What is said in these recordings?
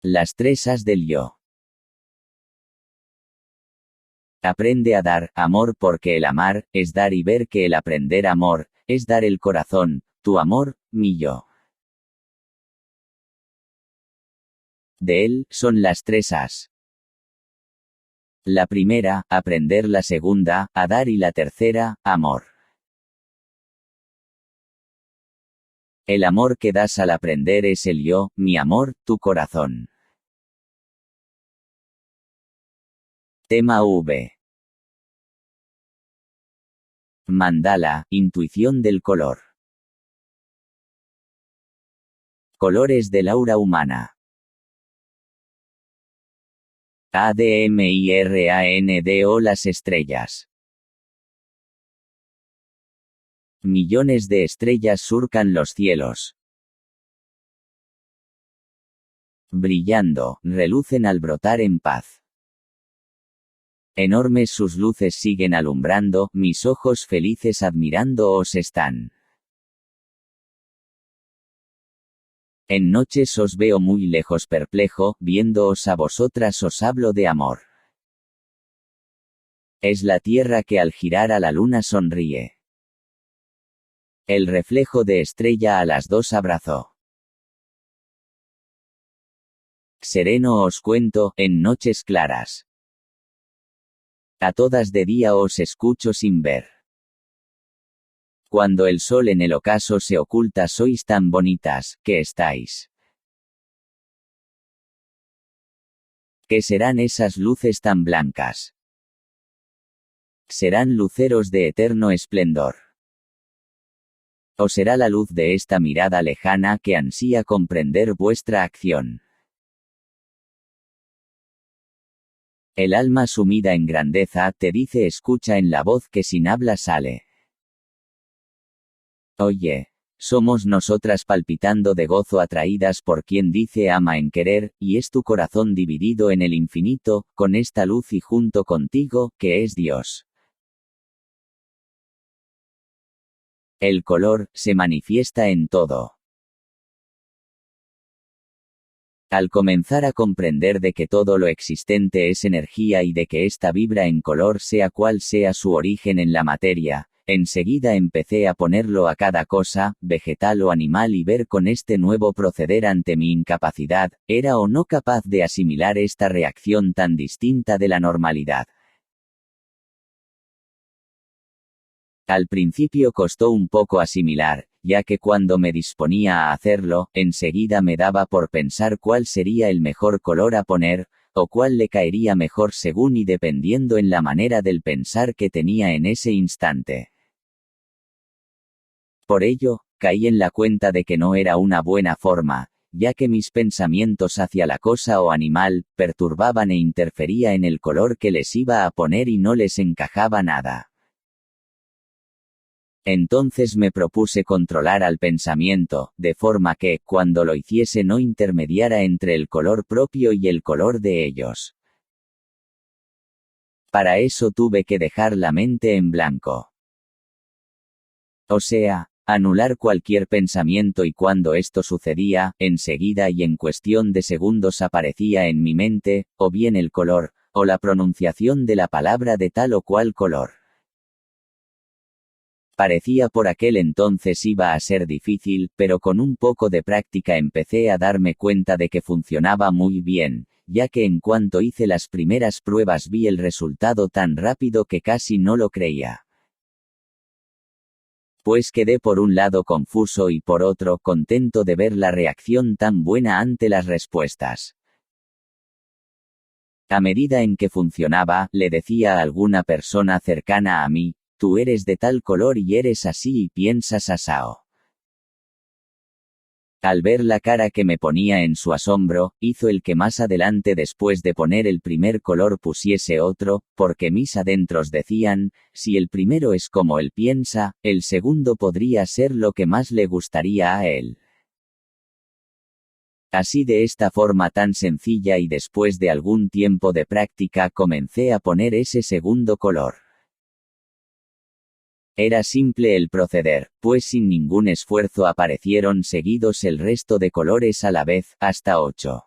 Las 3 As del yo. Aprende a dar amor porque el amar es dar y ver que el aprender amor es dar el corazón, tu amor, mi yo. De él son las 3 As. La primera, aprender, la segunda, a dar y la tercera, amor. El amor que das al aprender es el yo, mi amor, tu corazón. Tema V. Mandala, intuición del color. Colores del aura humana. ADMIRANDO las estrellas. Millones de estrellas surcan los cielos. Brillando, relucen al brotar en paz. Enormes sus luces siguen alumbrando, mis ojos felices admirándoos están. En noches os veo muy lejos perplejo, viéndoos a vosotras os hablo de amor. Es la tierra que al girar a la luna sonríe. El reflejo de estrella a las dos abrazó. Sereno os cuento, en noches claras. A todas de día os escucho sin ver. Cuando el sol en el ocaso se oculta sois tan bonitas, que estáis. ¿Qué serán esas luces tan blancas? Serán luceros de eterno esplendor. ¿O será la luz de esta mirada lejana que ansía comprender vuestra acción? El alma sumida en grandeza te dice escucha en la voz que sin habla sale. Oye, somos nosotras palpitando de gozo atraídas por quien dice ama en querer, y es tu corazón dividido en el infinito, con esta luz y junto contigo, que es Dios. El color, se manifiesta en todo. Al comenzar a comprender de que todo lo existente es energía y de que ésta vibra en color sea cual sea su origen en la materia, enseguida empecé a ponerlo a cada cosa, vegetal o animal y ver con este nuevo proceder ante mi incapacidad, era o no capaz de asimilar esta reacción tan distinta de la normalidad. Al principio costó un poco asimilar, ya que cuando me disponía a hacerlo, enseguida me daba por pensar cuál sería el mejor color a poner, o cuál le caería mejor según y dependiendo en la manera del pensar que tenía en ese instante. Por ello, caí en la cuenta de que no era una buena forma, ya que mis pensamientos hacia la cosa o animal, perturbaban e interfería en el color que les iba a poner y no les encajaba nada. Entonces me propuse controlar al pensamiento, de forma que, cuando lo hiciese no intermediara entre el color propio y el color de ellos. Para eso tuve que dejar la mente en blanco. O sea, anular cualquier pensamiento y cuando esto sucedía, enseguida y en cuestión de segundos aparecía en mi mente, o bien el color, o la pronunciación de la palabra de tal o cual color. Parecía por aquel entonces iba a ser difícil, pero con un poco de práctica empecé a darme cuenta de que funcionaba muy bien, ya que en cuanto hice las primeras pruebas vi el resultado tan rápido que casi no lo creía. Pues quedé por un lado confuso y por otro contento de ver la reacción tan buena ante las respuestas. A medida en que funcionaba, le decía a alguna persona cercana a mí, tú eres de tal color y eres así y piensas asao. Al ver la cara que me ponía en su asombro, hizo el que más adelante después de poner el primer color pusiese otro, porque mis adentros decían, si el primero es como él piensa, el segundo podría ser lo que más le gustaría a él. Así de esta forma tan sencilla y después de algún tiempo de práctica comencé a poner ese segundo color. Era simple el proceder, pues sin ningún esfuerzo aparecieron seguidos el resto de colores a la vez, hasta 8.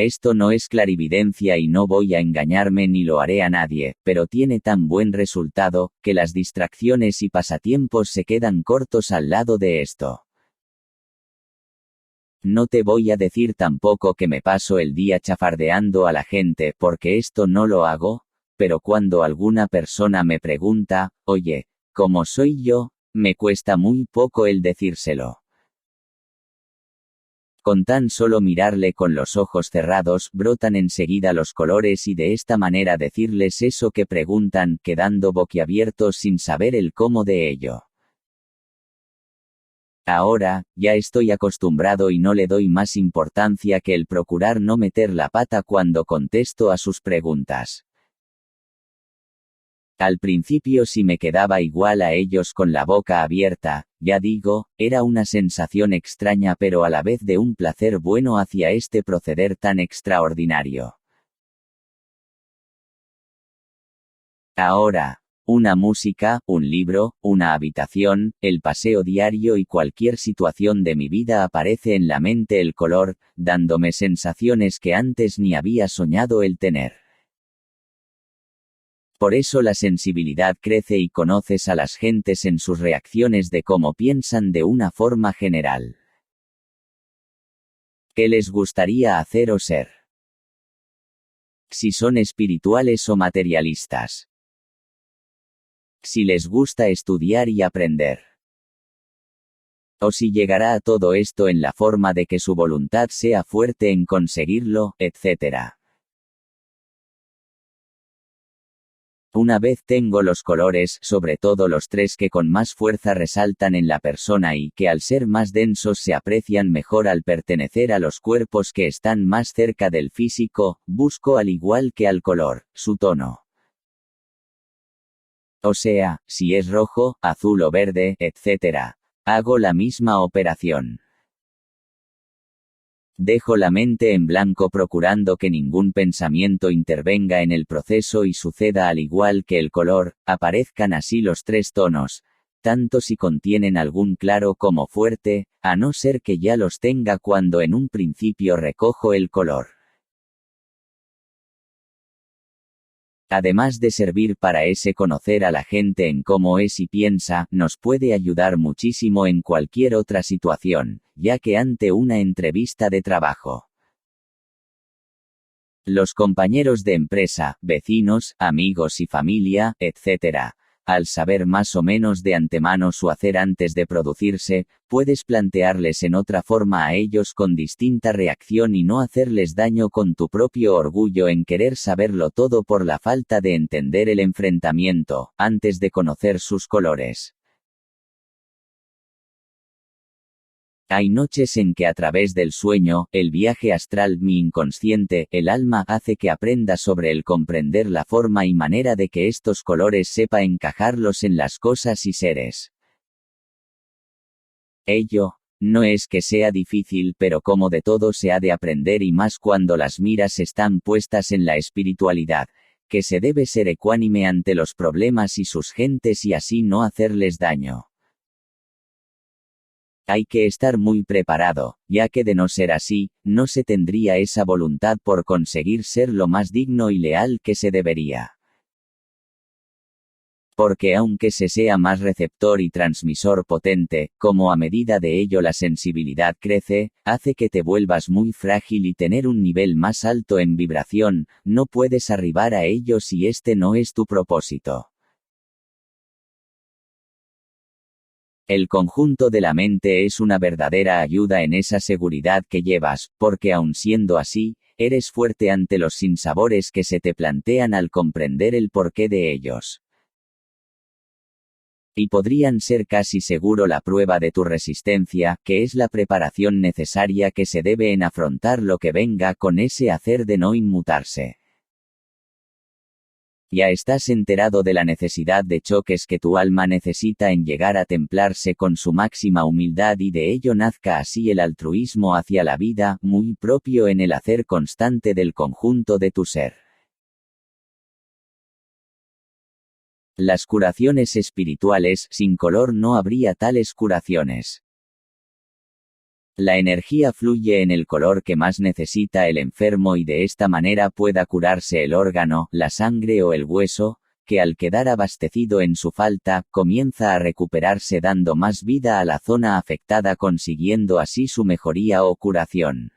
Esto no es clarividencia y no voy a engañarme ni lo haré a nadie, pero tiene tan buen resultado, que las distracciones y pasatiempos se quedan cortos al lado de esto. No te voy a decir tampoco que me paso el día chafardeando a la gente porque esto no lo hago, pero cuando alguna persona me pregunta, oye, ¿cómo soy yo?, me cuesta muy poco el decírselo. Con tan solo mirarle con los ojos cerrados, brotan enseguida los colores y de esta manera decirles eso que preguntan, quedando boquiabiertos sin saber el cómo de ello. Ahora, ya estoy acostumbrado y no le doy más importancia que el procurar no meter la pata cuando contesto a sus preguntas. Al principio sí me quedaba igual a ellos con la boca abierta, ya digo, era una sensación extraña pero a la vez de un placer bueno hacia este proceder tan extraordinario. Ahora, una música, un libro, una habitación, el paseo diario y cualquier situación de mi vida aparece en la mente el color, dándome sensaciones que antes ni había soñado el tener. Por eso la sensibilidad crece y conoces a las gentes en sus reacciones de cómo piensan de una forma general. ¿Qué les gustaría hacer o ser? Si son espirituales o materialistas. Si les gusta estudiar y aprender. O si llegará a todo esto en la forma de que su voluntad sea fuerte en conseguirlo, etc. Una vez tengo los colores, sobre todo los tres que con más fuerza resaltan en la persona y que al ser más densos se aprecian mejor al pertenecer a los cuerpos que están más cerca del físico, busco al igual que al color, su tono. O sea, si es rojo, azul o verde, etc. Hago la misma operación. Dejo la mente en blanco procurando que ningún pensamiento intervenga en el proceso y suceda al igual que el color, aparezcan así los tres tonos, tanto si contienen algún claro como fuerte, a no ser que ya los tenga cuando en un principio recojo el color. Además de servir para ese conocer a la gente en cómo es y piensa, nos puede ayudar muchísimo en cualquier otra situación, ya que ante una entrevista de trabajo. Los compañeros de empresa, vecinos, amigos y familia, etc. Al saber más o menos de antemano su hacer antes de producirse, puedes plantearles en otra forma a ellos con distinta reacción y no hacerles daño con tu propio orgullo en querer saberlo todo por la falta de entender el enfrentamiento, antes de conocer sus colores. Hay noches en que a través del sueño, el viaje astral, mi inconsciente, el alma hace que aprenda sobre el comprender la forma y manera de que estos colores sepa encajarlos en las cosas y seres. Ello, no es que sea difícil, pero como de todo se ha de aprender y más cuando las miras están puestas en la espiritualidad, que se debe ser ecuánime ante los problemas y sus gentes y así no hacerles daño. Hay que estar muy preparado, ya que de no ser así, no se tendría esa voluntad por conseguir ser lo más digno y leal que se debería. Porque aunque se sea más receptor y transmisor potente, como a medida de ello la sensibilidad crece, hace que te vuelvas muy frágil y tener un nivel más alto en vibración, no puedes arribar a ello si este no es tu propósito. El conjunto de la mente es una verdadera ayuda en esa seguridad que llevas, porque aun siendo así, eres fuerte ante los sinsabores que se te plantean al comprender el porqué de ellos. Y podrían ser casi seguro la prueba de tu resistencia, que es la preparación necesaria que se debe en afrontar lo que venga con ese hacer de no inmutarse. Ya estás enterado de la necesidad de choques que tu alma necesita en llegar a templarse con su máxima humildad y de ello nazca así el altruismo hacia la vida, muy propio en el hacer constante del conjunto de tu ser. Las curaciones espirituales, sin color no habría tales curaciones. La energía fluye en el color que más necesita el enfermo y de esta manera pueda curarse el órgano, la sangre o el hueso, que al quedar abastecido en su falta, comienza a recuperarse dando más vida a la zona afectada consiguiendo así su mejoría o curación.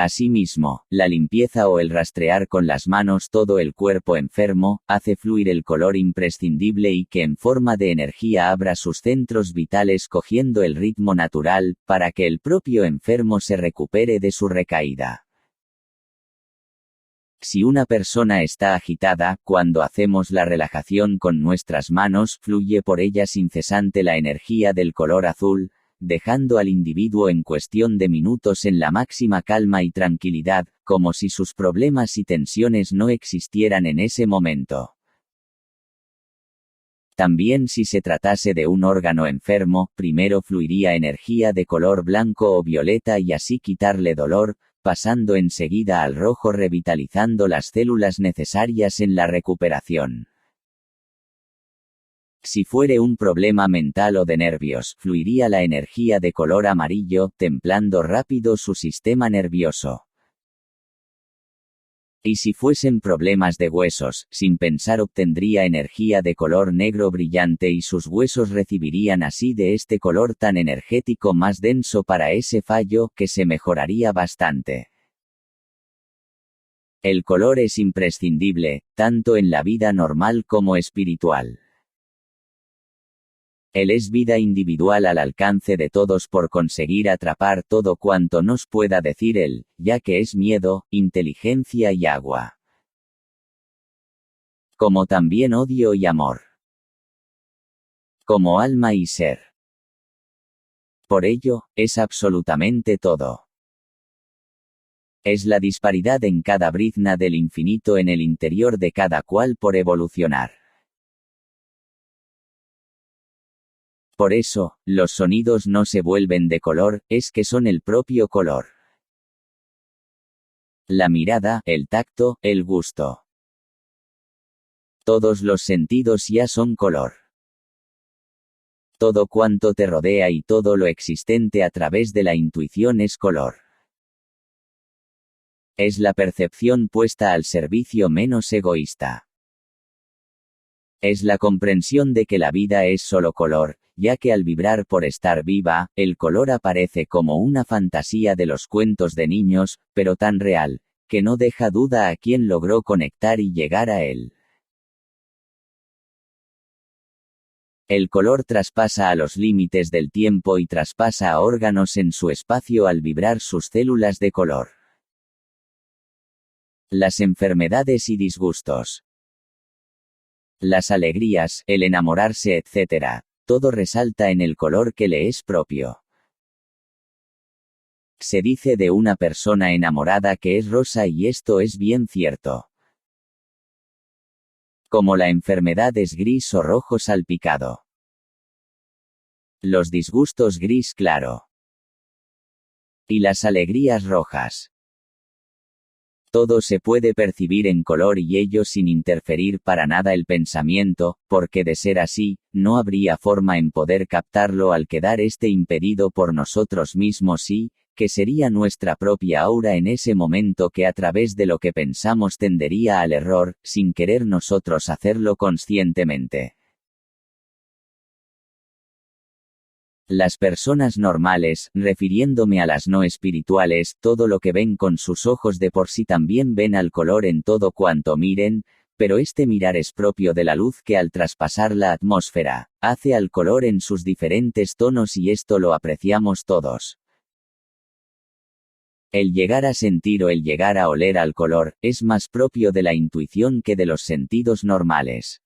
Asimismo, la limpieza o el rastrear con las manos todo el cuerpo enfermo, hace fluir el color imprescindible y que en forma de energía abra sus centros vitales cogiendo el ritmo natural, para que el propio enfermo se recupere de su recaída. Si una persona está agitada, cuando hacemos la relajación con nuestras manos, fluye por ellas incesante la energía del color azul, dejando al individuo en cuestión de minutos en la máxima calma y tranquilidad, como si sus problemas y tensiones no existieran en ese momento. También si se tratase de un órgano enfermo, primero fluiría energía de color blanco o violeta y así quitarle dolor, pasando enseguida al rojo revitalizando las células necesarias en la recuperación. Si fuere un problema mental o de nervios, fluiría la energía de color amarillo, templando rápido su sistema nervioso. Y si fuesen problemas de huesos, sin pensar obtendría energía de color negro brillante y sus huesos recibirían así de este color tan energético más denso para ese fallo, que se mejoraría bastante. El color es imprescindible, tanto en la vida normal como espiritual. Él es vida individual al alcance de todos por conseguir atrapar todo cuanto nos pueda decir él, ya que es miedo, inteligencia y agua. Como también odio y amor. Como alma y ser. Por ello, es absolutamente todo. Es la disparidad en cada brizna del infinito en el interior de cada cual por evolucionar. Por eso, los sonidos no se vuelven de color, es que son el propio color. La mirada, el tacto, el gusto. Todos los sentidos ya son color. Todo cuanto te rodea y todo lo existente a través de la intuición es color. Es la percepción puesta al servicio menos egoísta. Es la comprensión de que la vida es solo color, ya que al vibrar por estar viva, el color aparece como una fantasía de los cuentos de niños, pero tan real, que no deja duda a quien logró conectar y llegar a él. El color traspasa a los límites del tiempo y traspasa a órganos en su espacio al vibrar sus células de color. Las enfermedades y disgustos. Las alegrías, el enamorarse, etc. Todo resalta en el color que le es propio. Se dice de una persona enamorada que es rosa y esto es bien cierto. Como la enfermedad es gris o rojo salpicado. Los disgustos gris claro. Y las alegrías rojas. Todo se puede percibir en color y ello sin interferir para nada el pensamiento, porque de ser así, no habría forma en poder captarlo al quedar este impedido por nosotros mismos y, que sería nuestra propia aura en ese momento que a través de lo que pensamos tendería al error, sin querer nosotros hacerlo conscientemente. Las personas normales, refiriéndome a las no espirituales, todo lo que ven con sus ojos de por sí también ven al color en todo cuanto miren, pero este mirar es propio de la luz que al traspasar la atmósfera, hace al color en sus diferentes tonos y esto lo apreciamos todos. El llegar a sentir o el llegar a oler al color, es más propio de la intuición que de los sentidos normales.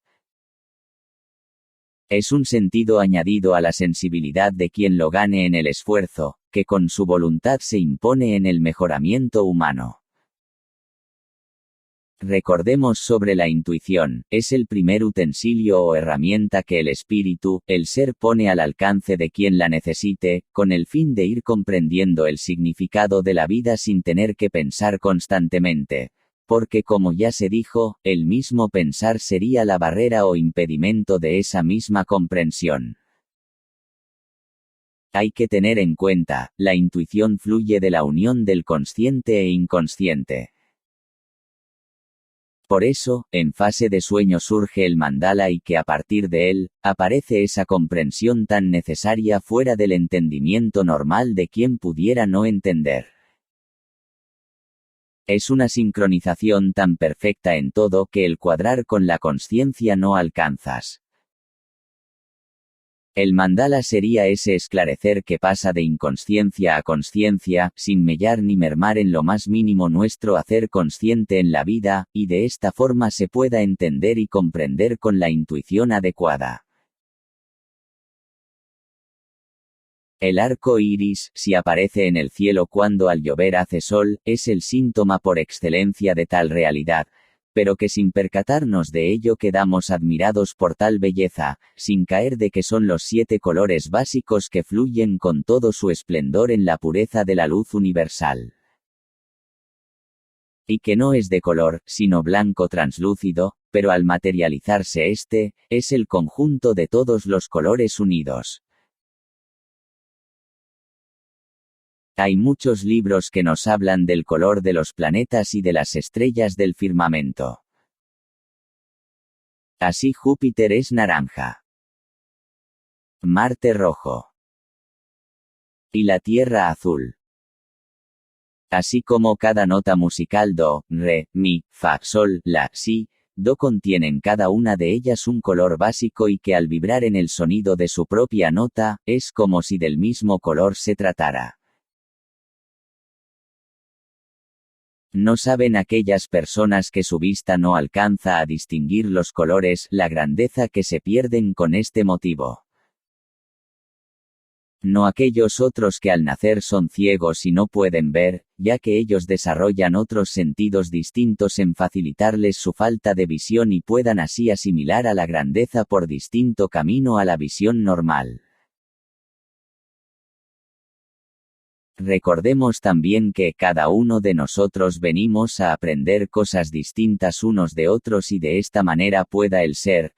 Es un sentido añadido a la sensibilidad de quien lo gane en el esfuerzo, que con su voluntad se impone en el mejoramiento humano. Recordemos sobre la intuición, es el primer utensilio o herramienta que el espíritu, el ser pone al alcance de quien la necesite, con el fin de ir comprendiendo el significado de la vida sin tener que pensar constantemente. Porque como ya se dijo, el mismo pensar sería la barrera o impedimento de esa misma comprensión. Hay que tener en cuenta, la intuición fluye de la unión del consciente e inconsciente. Por eso, en fase de sueño surge el mandala y que a partir de él, aparece esa comprensión tan necesaria fuera del entendimiento normal de quien pudiera no entender. Es una sincronización tan perfecta en todo que el cuadrar con la consciencia no alcanzas. El mandala sería ese esclarecer que pasa de inconsciencia a consciencia, sin mellar ni mermar en lo más mínimo nuestro hacer consciente en la vida, y de esta forma se pueda entender y comprender con la intuición adecuada. El arco iris, si aparece en el cielo cuando al llover hace sol, es el síntoma por excelencia de tal realidad, pero que sin percatarnos de ello quedamos admirados por tal belleza, sin caer de que son los 7 colores básicos que fluyen con todo su esplendor en la pureza de la luz universal. Y que no es de color, sino blanco translúcido, pero al materializarse este, es el conjunto de todos los colores unidos. Hay muchos libros que nos hablan del color de los planetas y de las estrellas del firmamento. Así Júpiter es naranja, Marte rojo y la Tierra azul. Así como cada nota musical do, re, mi, fa, sol, la, si, do contienen cada una de ellas un color básico y que al vibrar en el sonido de su propia nota, es como si del mismo color se tratara. No saben aquellas personas que su vista no alcanza a distinguir los colores, la grandeza que se pierden con este motivo. No aquellos otros que al nacer son ciegos y no pueden ver, ya que ellos desarrollan otros sentidos distintos en facilitarles su falta de visión y puedan así asimilar a la grandeza por distinto camino a la visión normal. Recordemos también que cada uno de nosotros venimos a aprender cosas distintas unos de otros y de esta manera pueda el ser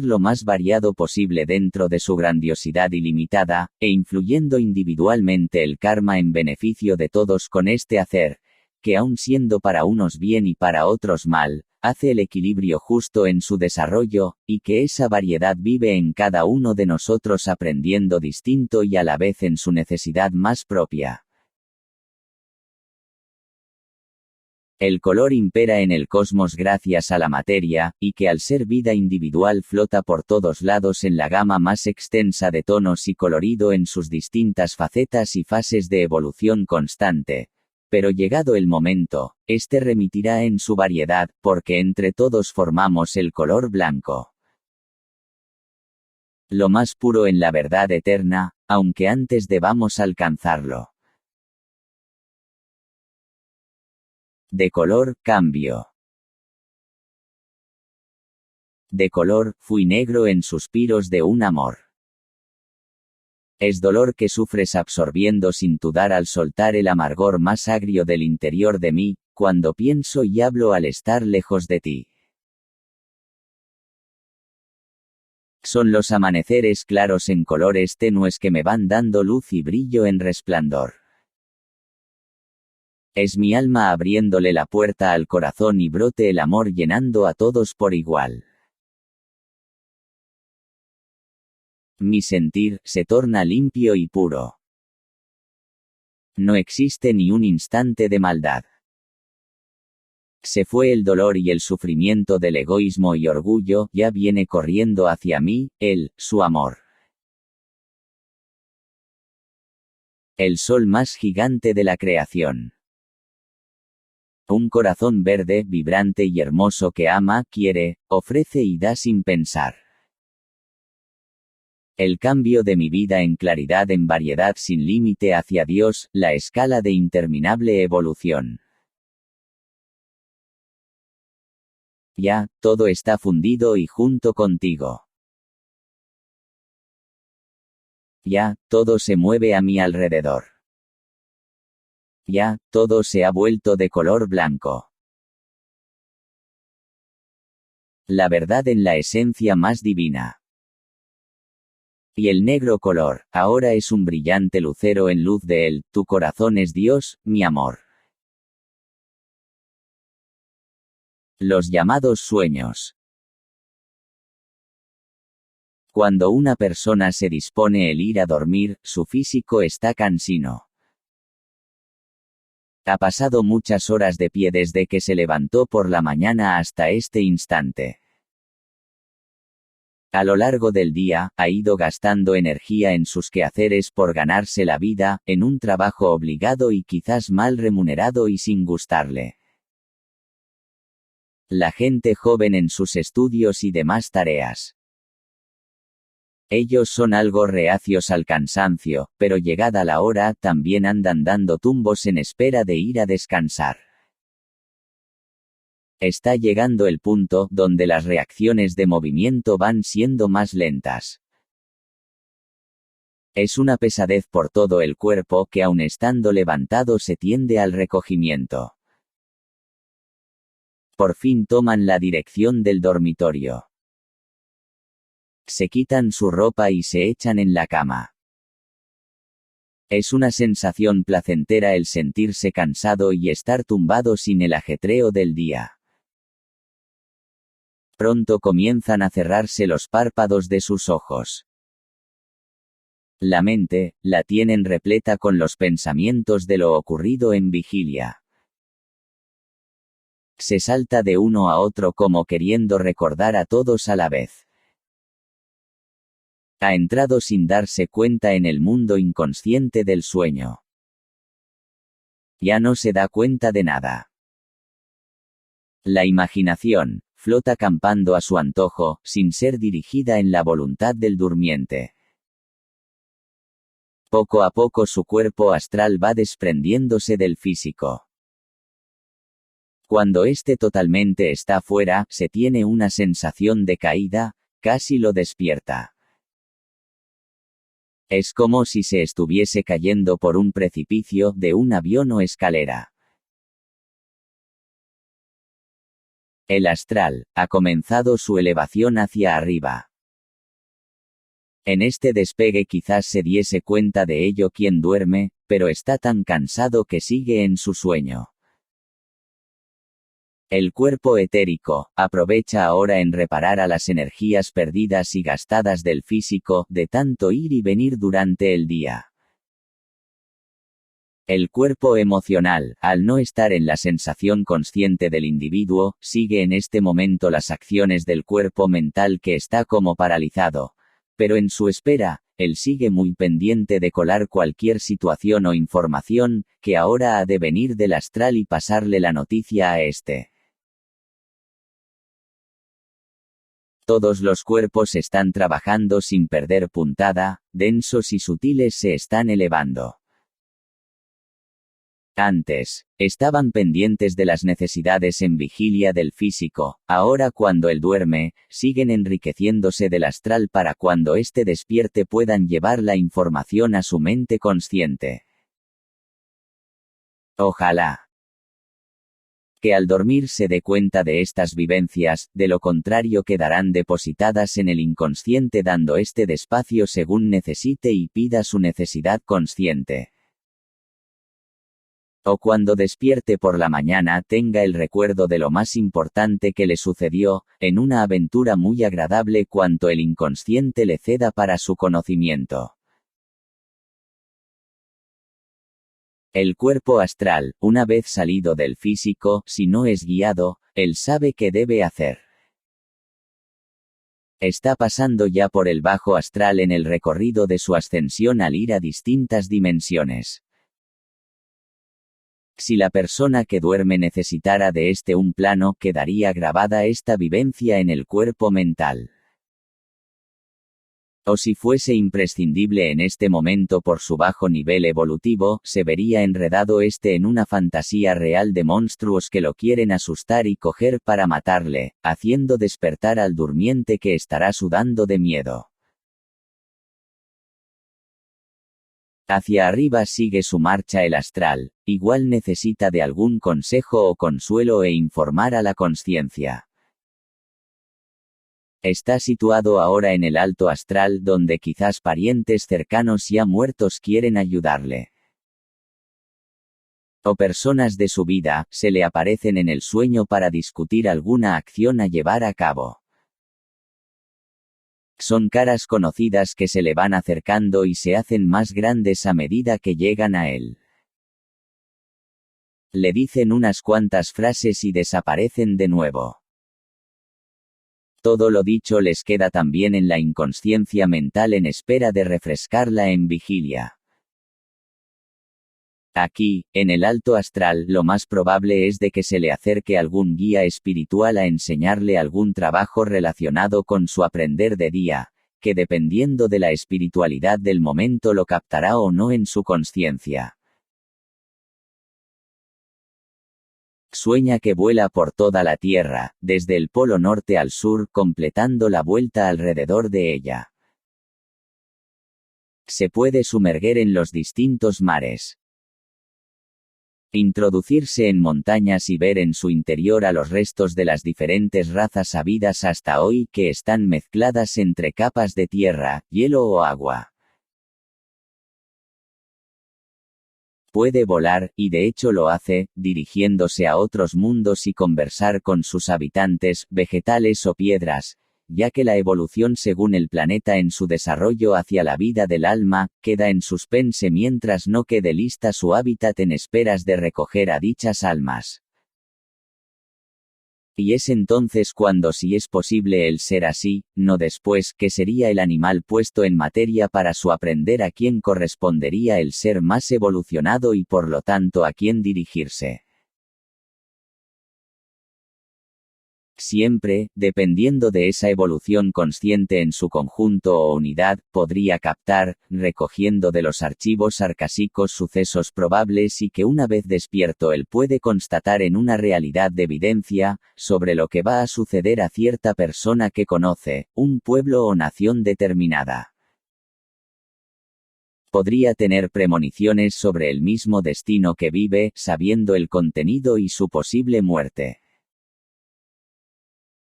lo más variado posible dentro de su grandiosidad ilimitada, e influyendo individualmente el karma en beneficio de todos con este hacer, que aun siendo para unos bien y para otros mal, hace el equilibrio justo en su desarrollo, y que esa variedad vive en cada uno de nosotros aprendiendo distinto y a la vez en su necesidad más propia. El color impera en el cosmos gracias a la materia, y que al ser vida individual flota por todos lados en la gama más extensa de tonos y colorido en sus distintas facetas y fases de evolución constante. Pero llegado el momento, este remitirá en su variedad, porque entre todos formamos el color blanco. Lo más puro en la verdad eterna, aunque antes debamos alcanzarlo. De color, cambio. De color, fui negro en suspiros de un amor. Es dolor que sufres absorbiendo sin dudar al soltar el amargor más agrio del interior de mí, cuando pienso y hablo al estar lejos de ti. Son los amaneceres claros en colores tenues que me van dando luz y brillo en resplandor. Es mi alma abriéndole la puerta al corazón y brote el amor llenando a todos por igual. Mi sentir se torna limpio y puro. No existe ni un instante de maldad. Se fue el dolor y el sufrimiento del egoísmo y orgullo, ya viene corriendo hacia mí, su amor. El sol más gigante de la creación. Un corazón verde, vibrante y hermoso que ama, quiere, ofrece y da sin pensar. El cambio de mi vida en claridad en variedad sin límite hacia Dios, la escala de interminable evolución. Ya, todo está fundido y junto contigo. Ya, todo se mueve a mi alrededor. Ya, todo se ha vuelto de color blanco. La verdad en la esencia más divina. Y el negro color, ahora es un brillante lucero en luz de él, tu corazón es Dios, mi amor. Los llamados sueños. Cuando una persona se dispone el ir a dormir, su físico está cansino. Ha pasado muchas horas de pie desde que se levantó por la mañana hasta este instante. A lo largo del día, ha ido gastando energía en sus quehaceres por ganarse la vida, en un trabajo obligado y quizás mal remunerado y sin gustarle. La gente joven en sus estudios y demás tareas. Ellos son algo reacios al cansancio, pero llegada la hora, también andan dando tumbos en espera de ir a descansar. Está llegando el punto donde las reacciones de movimiento van siendo más lentas. Es una pesadez por todo el cuerpo que aun estando levantado se tiende al recogimiento. Por fin toman la dirección del dormitorio. Se quitan su ropa y se echan en la cama. Es una sensación placentera el sentirse cansado y estar tumbado sin el ajetreo del día. Pronto comienzan a cerrarse los párpados de sus ojos. La mente, la tienen repleta con los pensamientos de lo ocurrido en vigilia. Se salta de uno a otro como queriendo recordar a todos a la vez. Ha entrado sin darse cuenta en el mundo inconsciente del sueño. Ya no se da cuenta de nada. La imaginación flota campando a su antojo, sin ser dirigida en la voluntad del durmiente. Poco a poco su cuerpo astral va desprendiéndose del físico. Cuando éste totalmente está fuera, se tiene una sensación de caída, casi lo despierta. Es como si se estuviese cayendo por un precipicio de un avión o escalera. El astral ha comenzado su elevación hacia arriba. En este despegue quizás se diese cuenta de ello quien duerme, pero está tan cansado que sigue en su sueño. El cuerpo etérico aprovecha ahora en reparar a las energías perdidas y gastadas del físico, de tanto ir y venir durante el día. El cuerpo emocional, al no estar en la sensación consciente del individuo, sigue en este momento las acciones del cuerpo mental que está como paralizado. Pero en su espera, él sigue muy pendiente de colar cualquier situación o información, que ahora ha de venir del astral y pasarle la noticia a este. Todos los cuerpos están trabajando sin perder puntada, densos y sutiles se están elevando. Antes, estaban pendientes de las necesidades en vigilia del físico, ahora cuando él duerme, siguen enriqueciéndose del astral para cuando éste despierte puedan llevar la información a su mente consciente. Ojalá que al dormir se dé cuenta de estas vivencias, de lo contrario quedarán depositadas en el inconsciente dando este despacio según necesite y pida su necesidad consciente. O cuando despierte por la mañana tenga el recuerdo de lo más importante que le sucedió, en una aventura muy agradable cuanto el inconsciente le ceda para su conocimiento. El cuerpo astral, una vez salido del físico, si no es guiado, él sabe qué debe hacer. Está pasando ya por el bajo astral en el recorrido de su ascensión al ir a distintas dimensiones. Si la persona que duerme necesitara de un plano, quedaría grabada esta vivencia en el cuerpo mental. O si fuese imprescindible en este momento por su bajo nivel evolutivo, se vería enredado en una fantasía real de monstruos que lo quieren asustar y coger para matarle, haciendo despertar al durmiente que estará sudando de miedo. Hacia arriba sigue su marcha el astral, igual necesita de algún consejo o consuelo e informar a la consciencia. Está situado ahora en el alto astral donde quizás parientes cercanos ya muertos quieren ayudarle. O personas de su vida, se le aparecen en el sueño para discutir alguna acción a llevar a cabo. Son caras conocidas que se le van acercando y se hacen más grandes a medida que llegan a él. Le dicen unas cuantas frases y desaparecen de nuevo. Todo lo dicho les queda también en la inconsciencia mental en espera de refrescarla en vigilia. Aquí, en el alto astral, lo más probable es de que se le acerque algún guía espiritual a enseñarle algún trabajo relacionado con su aprender de día, que dependiendo de la espiritualidad del momento lo captará o no en su consciencia. Sueña que vuela por toda la Tierra, desde el polo norte al sur, completando la vuelta alrededor de ella. Se puede sumergir en los distintos mares. Introducirse en montañas y ver en su interior a los restos de las diferentes razas habidas hasta hoy que están mezcladas entre capas de tierra, hielo o agua. Puede volar, y de hecho lo hace, dirigiéndose a otros mundos y conversar con sus habitantes, vegetales o piedras, ya que la evolución según el planeta en su desarrollo hacia la vida del alma, queda en suspense mientras no quede lista su hábitat en esperas de recoger a dichas almas. Y es entonces cuando si es posible el ser así, no después, que sería el animal puesto en materia para su aprender a quien correspondería el ser más evolucionado y por lo tanto a quien dirigirse. Siempre, dependiendo de esa evolución consciente en su conjunto o unidad, podría captar, recogiendo de los archivos arcásicos sucesos probables y que una vez despierto él puede constatar en una realidad de evidencia, sobre lo que va a suceder a cierta persona que conoce, un pueblo o nación determinada. Podría tener premoniciones sobre el mismo destino que vive, sabiendo el contenido y su posible muerte.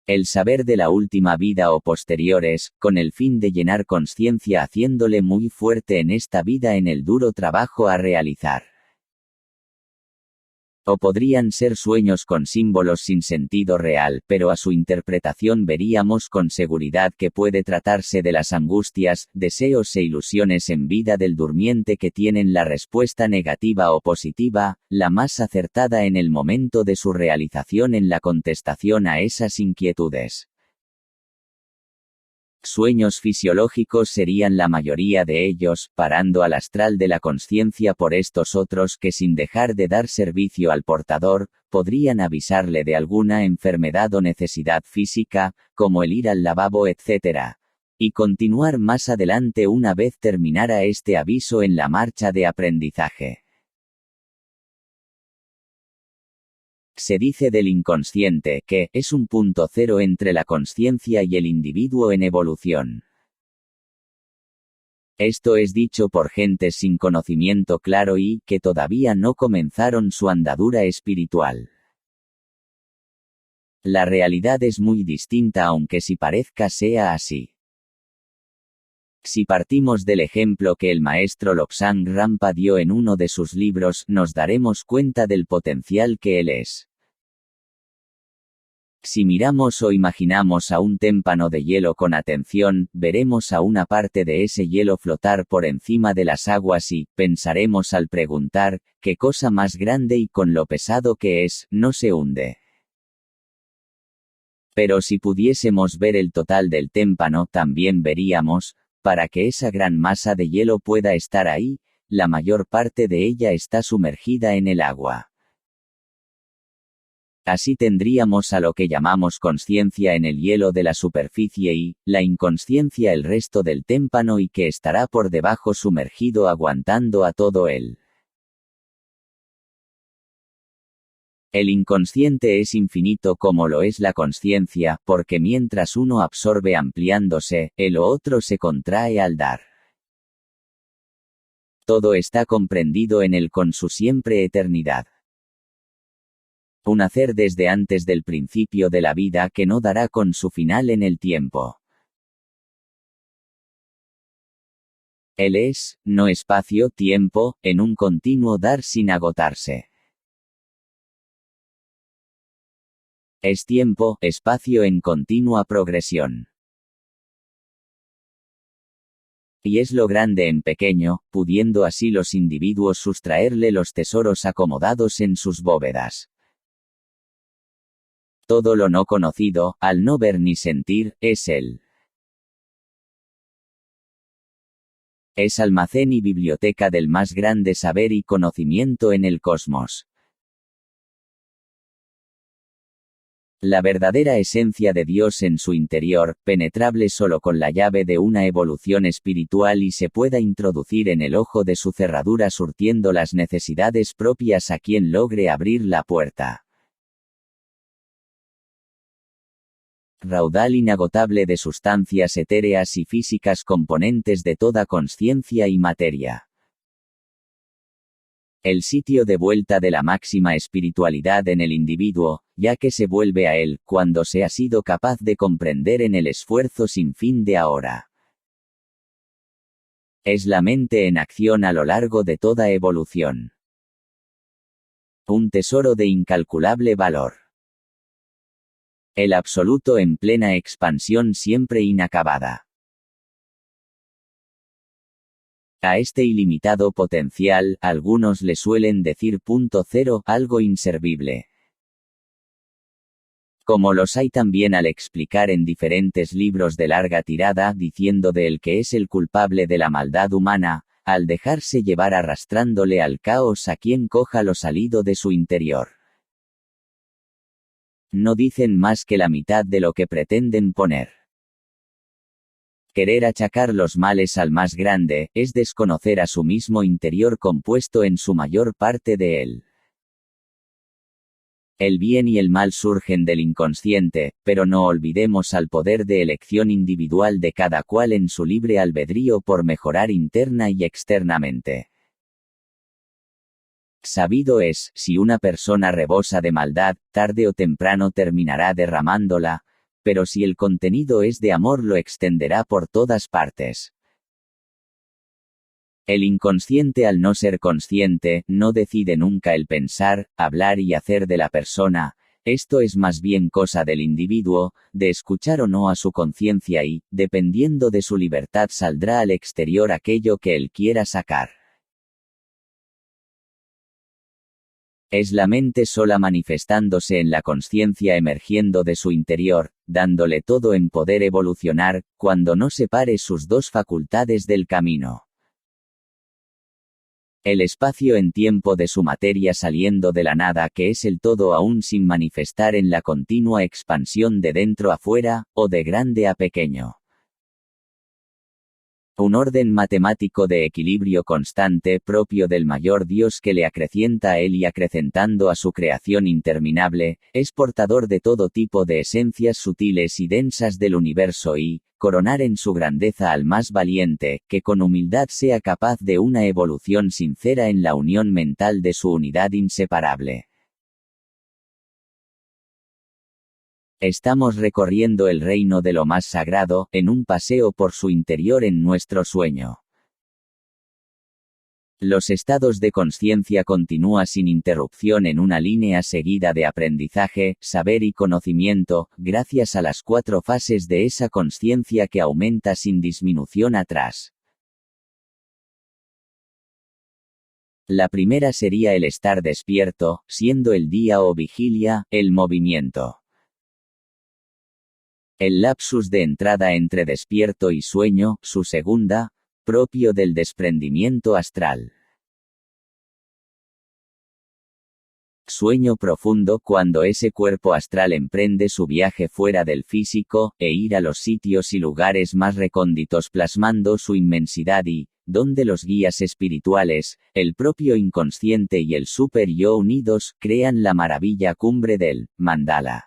El saber de la última vida o posteriores, con el fin de llenar conciencia haciéndole muy fuerte en esta vida en el duro trabajo a realizar. O podrían ser sueños con símbolos sin sentido real, pero a su interpretación veríamos con seguridad que puede tratarse de las angustias, deseos e ilusiones en vida del durmiente que tienen la respuesta negativa o positiva, la más acertada en el momento de su realización en la contestación a esas inquietudes. Sueños fisiológicos serían la mayoría de ellos, parando al astral de la consciencia por estos otros que sin dejar de dar servicio al portador, podrían avisarle de alguna enfermedad o necesidad física, como el ir al lavabo etc. Y continuar más adelante una vez terminara este aviso en la marcha de aprendizaje. Se dice del inconsciente que es un punto cero entre la consciencia y el individuo en evolución. Esto es dicho por gentes sin conocimiento claro y que todavía no comenzaron su andadura espiritual. La realidad es muy distinta aunque si parezca sea así. Si partimos del ejemplo que el maestro Lobsang Rampa dio en uno de sus libros, nos daremos cuenta del potencial que él es. Si miramos o imaginamos a un témpano de hielo con atención, veremos a una parte de ese hielo flotar por encima de las aguas y, pensaremos al preguntar, ¿qué cosa más grande y con lo pesado que es, no se hunde? Pero si pudiésemos ver el total del témpano, también veríamos, para que esa gran masa de hielo pueda estar ahí, la mayor parte de ella está sumergida en el agua. Así tendríamos a lo que llamamos consciencia en el hielo de la superficie y, la inconsciencia el resto del témpano y que estará por debajo sumergido aguantando a todo él. El inconsciente es infinito como lo es la consciencia, porque mientras uno absorbe ampliándose, el otro se contrae al dar. Todo está comprendido en él con su siempre eternidad. Un hacer desde antes del principio de la vida que no dará con su final en el tiempo. Él es, no espacio-tiempo, en un continuo dar sin agotarse. Es tiempo, espacio en continua progresión. Y es lo grande en pequeño, pudiendo así los individuos sustraerle los tesoros acomodados en sus bóvedas. Todo lo no conocido, al no ver ni sentir, es él. Es almacén y biblioteca del más grande saber y conocimiento en el cosmos. La verdadera esencia de Dios en su interior, penetrable solo con la llave de una evolución espiritual y se pueda introducir en el ojo de su cerradura surtiendo las necesidades propias a quien logre abrir la puerta. Raudal inagotable de sustancias etéreas y físicas componentes de toda consciencia y materia. El sitio de vuelta de la máxima espiritualidad en el individuo, ya que se vuelve a él, cuando se ha sido capaz de comprender en el esfuerzo sin fin de ahora. Es la mente en acción a lo largo de toda evolución. Un tesoro de incalculable valor. El absoluto en plena expansión siempre inacabada. A este ilimitado potencial, algunos le suelen decir punto cero, algo inservible. Como los hay también al explicar en diferentes libros de larga tirada diciendo de él que es el culpable de la maldad humana, al dejarse llevar arrastrándole al caos a quien coja lo salido de su interior. No dicen más que la mitad de lo que pretenden poner. Querer achacar los males al más grande, es desconocer a su mismo interior compuesto en su mayor parte de él. El bien y el mal surgen del inconsciente, pero no olvidemos al poder de elección individual de cada cual en su libre albedrío por mejorar interna y externamente. Sabido es, si una persona rebosa de maldad, tarde o temprano terminará derramándola, pero si el contenido es de amor lo extenderá por todas partes. El inconsciente al no ser consciente, no decide nunca el pensar, hablar y hacer de la persona, esto es más bien cosa del individuo, de escuchar o no a su conciencia y, dependiendo de su libertad saldrá al exterior aquello que él quiera sacar. Es la mente sola manifestándose en la consciencia emergiendo de su interior, dándole todo en poder evolucionar, cuando no separe sus dos facultades del camino. El espacio en tiempo de su materia saliendo de la nada que es el todo aún sin manifestar en la continua expansión de dentro a fuera, o de grande a pequeño. Un orden matemático de equilibrio constante propio del mayor Dios que le acrecienta a él y acrecentando a su creación interminable, es portador de todo tipo de esencias sutiles y densas del universo y, coronar en su grandeza al más valiente, que con humildad sea capaz de una evolución sincera en la unión mental de su unidad inseparable. Estamos recorriendo el reino de lo más sagrado, en un paseo por su interior en nuestro sueño. Los estados de conciencia continúa sin interrupción en una línea seguida de aprendizaje, saber y conocimiento, gracias a las 4 fases de esa conciencia que aumenta sin disminución atrás. La primera sería el estar despierto, siendo el día o vigilia, el movimiento. El lapsus de entrada entre despierto y sueño, su segunda, propio del desprendimiento astral. Sueño profundo cuando ese cuerpo astral emprende su viaje fuera del físico, e ir a los sitios y lugares más recónditos plasmando su inmensidad y, donde los guías espirituales, el propio inconsciente y el super yo unidos, crean la maravilla cumbre del mandala.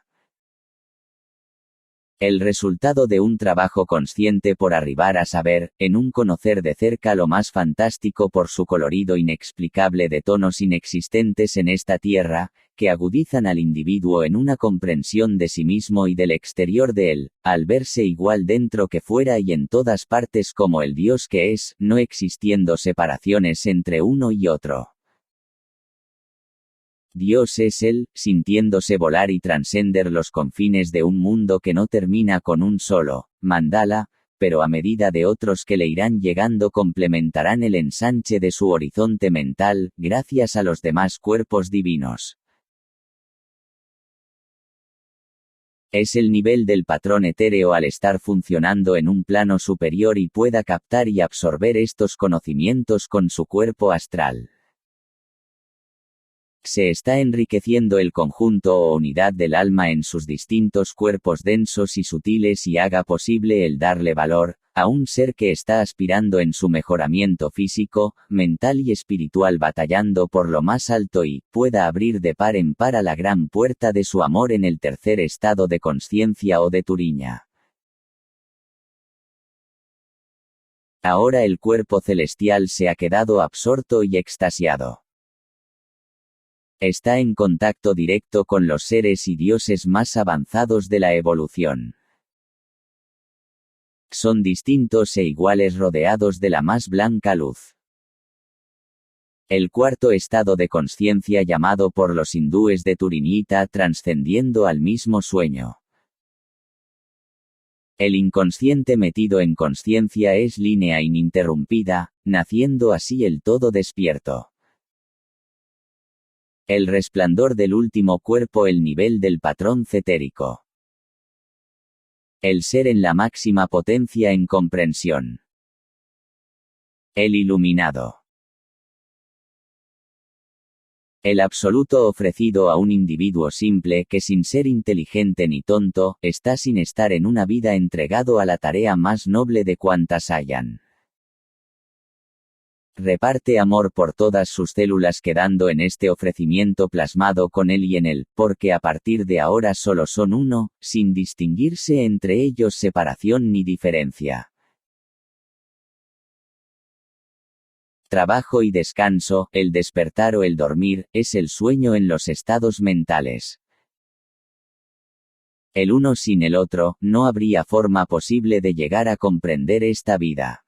El resultado de un trabajo consciente por arribar a saber, en un conocer de cerca lo más fantástico por su colorido inexplicable de tonos inexistentes en esta tierra, que agudizan al individuo en una comprensión de sí mismo y del exterior de él, al verse igual dentro que fuera y en todas partes como el Dios que es, no existiendo separaciones entre uno y otro. Dios es Él, sintiéndose volar y trascender los confines de un mundo que no termina con un solo mandala, pero a medida de otros que le irán llegando complementarán el ensanche de su horizonte mental, gracias a los demás cuerpos divinos. Es el nivel del patrón etéreo al estar funcionando en un plano superior y pueda captar y absorber estos conocimientos con su cuerpo astral. Se está enriqueciendo el conjunto o unidad del alma en sus distintos cuerpos densos y sutiles y haga posible el darle valor a un ser que está aspirando en su mejoramiento físico, mental y espiritual batallando por lo más alto y pueda abrir de par en par a la gran puerta de su amor en el tercer estado de consciencia o de Turiña. Ahora el cuerpo celestial se ha quedado absorto y extasiado. Está en contacto directo con los seres y dioses más avanzados de la evolución. Son distintos e iguales rodeados de la más blanca luz. El cuarto estado de consciencia llamado por los hindúes de Turiñita trascendiendo al mismo sueño. El inconsciente metido en consciencia es línea ininterrumpida, naciendo así el todo despierto. El resplandor del último cuerpo, el nivel del patrón cetérico. El ser en la máxima potencia en comprensión. El iluminado. El absoluto ofrecido a un individuo simple que sin ser inteligente ni tonto, está sin estar en una vida entregado a la tarea más noble de cuantas hayan. Reparte amor por todas sus células quedando en este ofrecimiento plasmado con él y en él, porque a partir de ahora solo son uno, sin distinguirse entre ellos separación ni diferencia. Trabajo y descanso, el despertar o el dormir, es el sueño en los estados mentales. El uno sin el otro, no habría forma posible de llegar a comprender esta vida.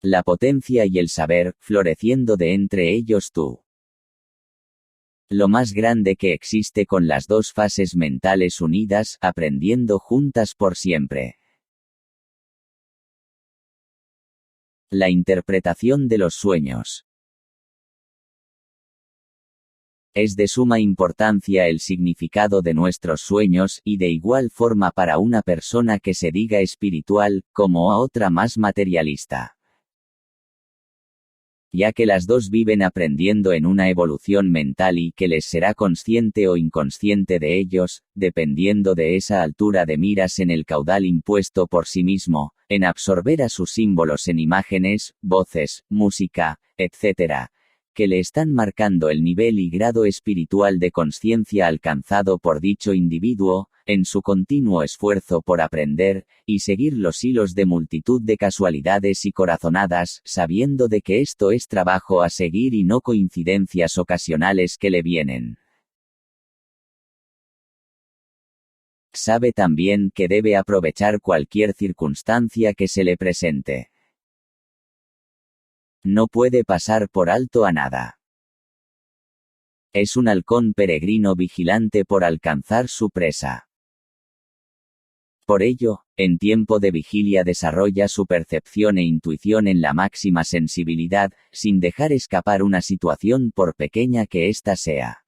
La potencia y el saber, floreciendo de entre ellos tú. Lo más grande que existe con las dos fases mentales unidas, aprendiendo juntas por siempre. La interpretación de los sueños. Es de suma importancia el significado de nuestros sueños, y de igual forma para una persona que se diga espiritual, como a otra más materialista. Ya que las dos viven aprendiendo en una evolución mental y que les será consciente o inconsciente de ellos, dependiendo de esa altura de miras en el caudal impuesto por sí mismo, en absorber a sus símbolos en imágenes, voces, música, etc., que le están marcando el nivel y grado espiritual de consciencia alcanzado por dicho individuo, en su continuo esfuerzo por aprender, y seguir los hilos de multitud de casualidades y corazonadas, sabiendo de que esto es trabajo a seguir y no coincidencias ocasionales que le vienen. Sabe también que debe aprovechar cualquier circunstancia que se le presente. No puede pasar por alto a nada. Es un halcón peregrino vigilante por alcanzar su presa. Por ello, en tiempo de vigilia desarrolla su percepción e intuición en la máxima sensibilidad, sin dejar escapar una situación por pequeña que ésta sea.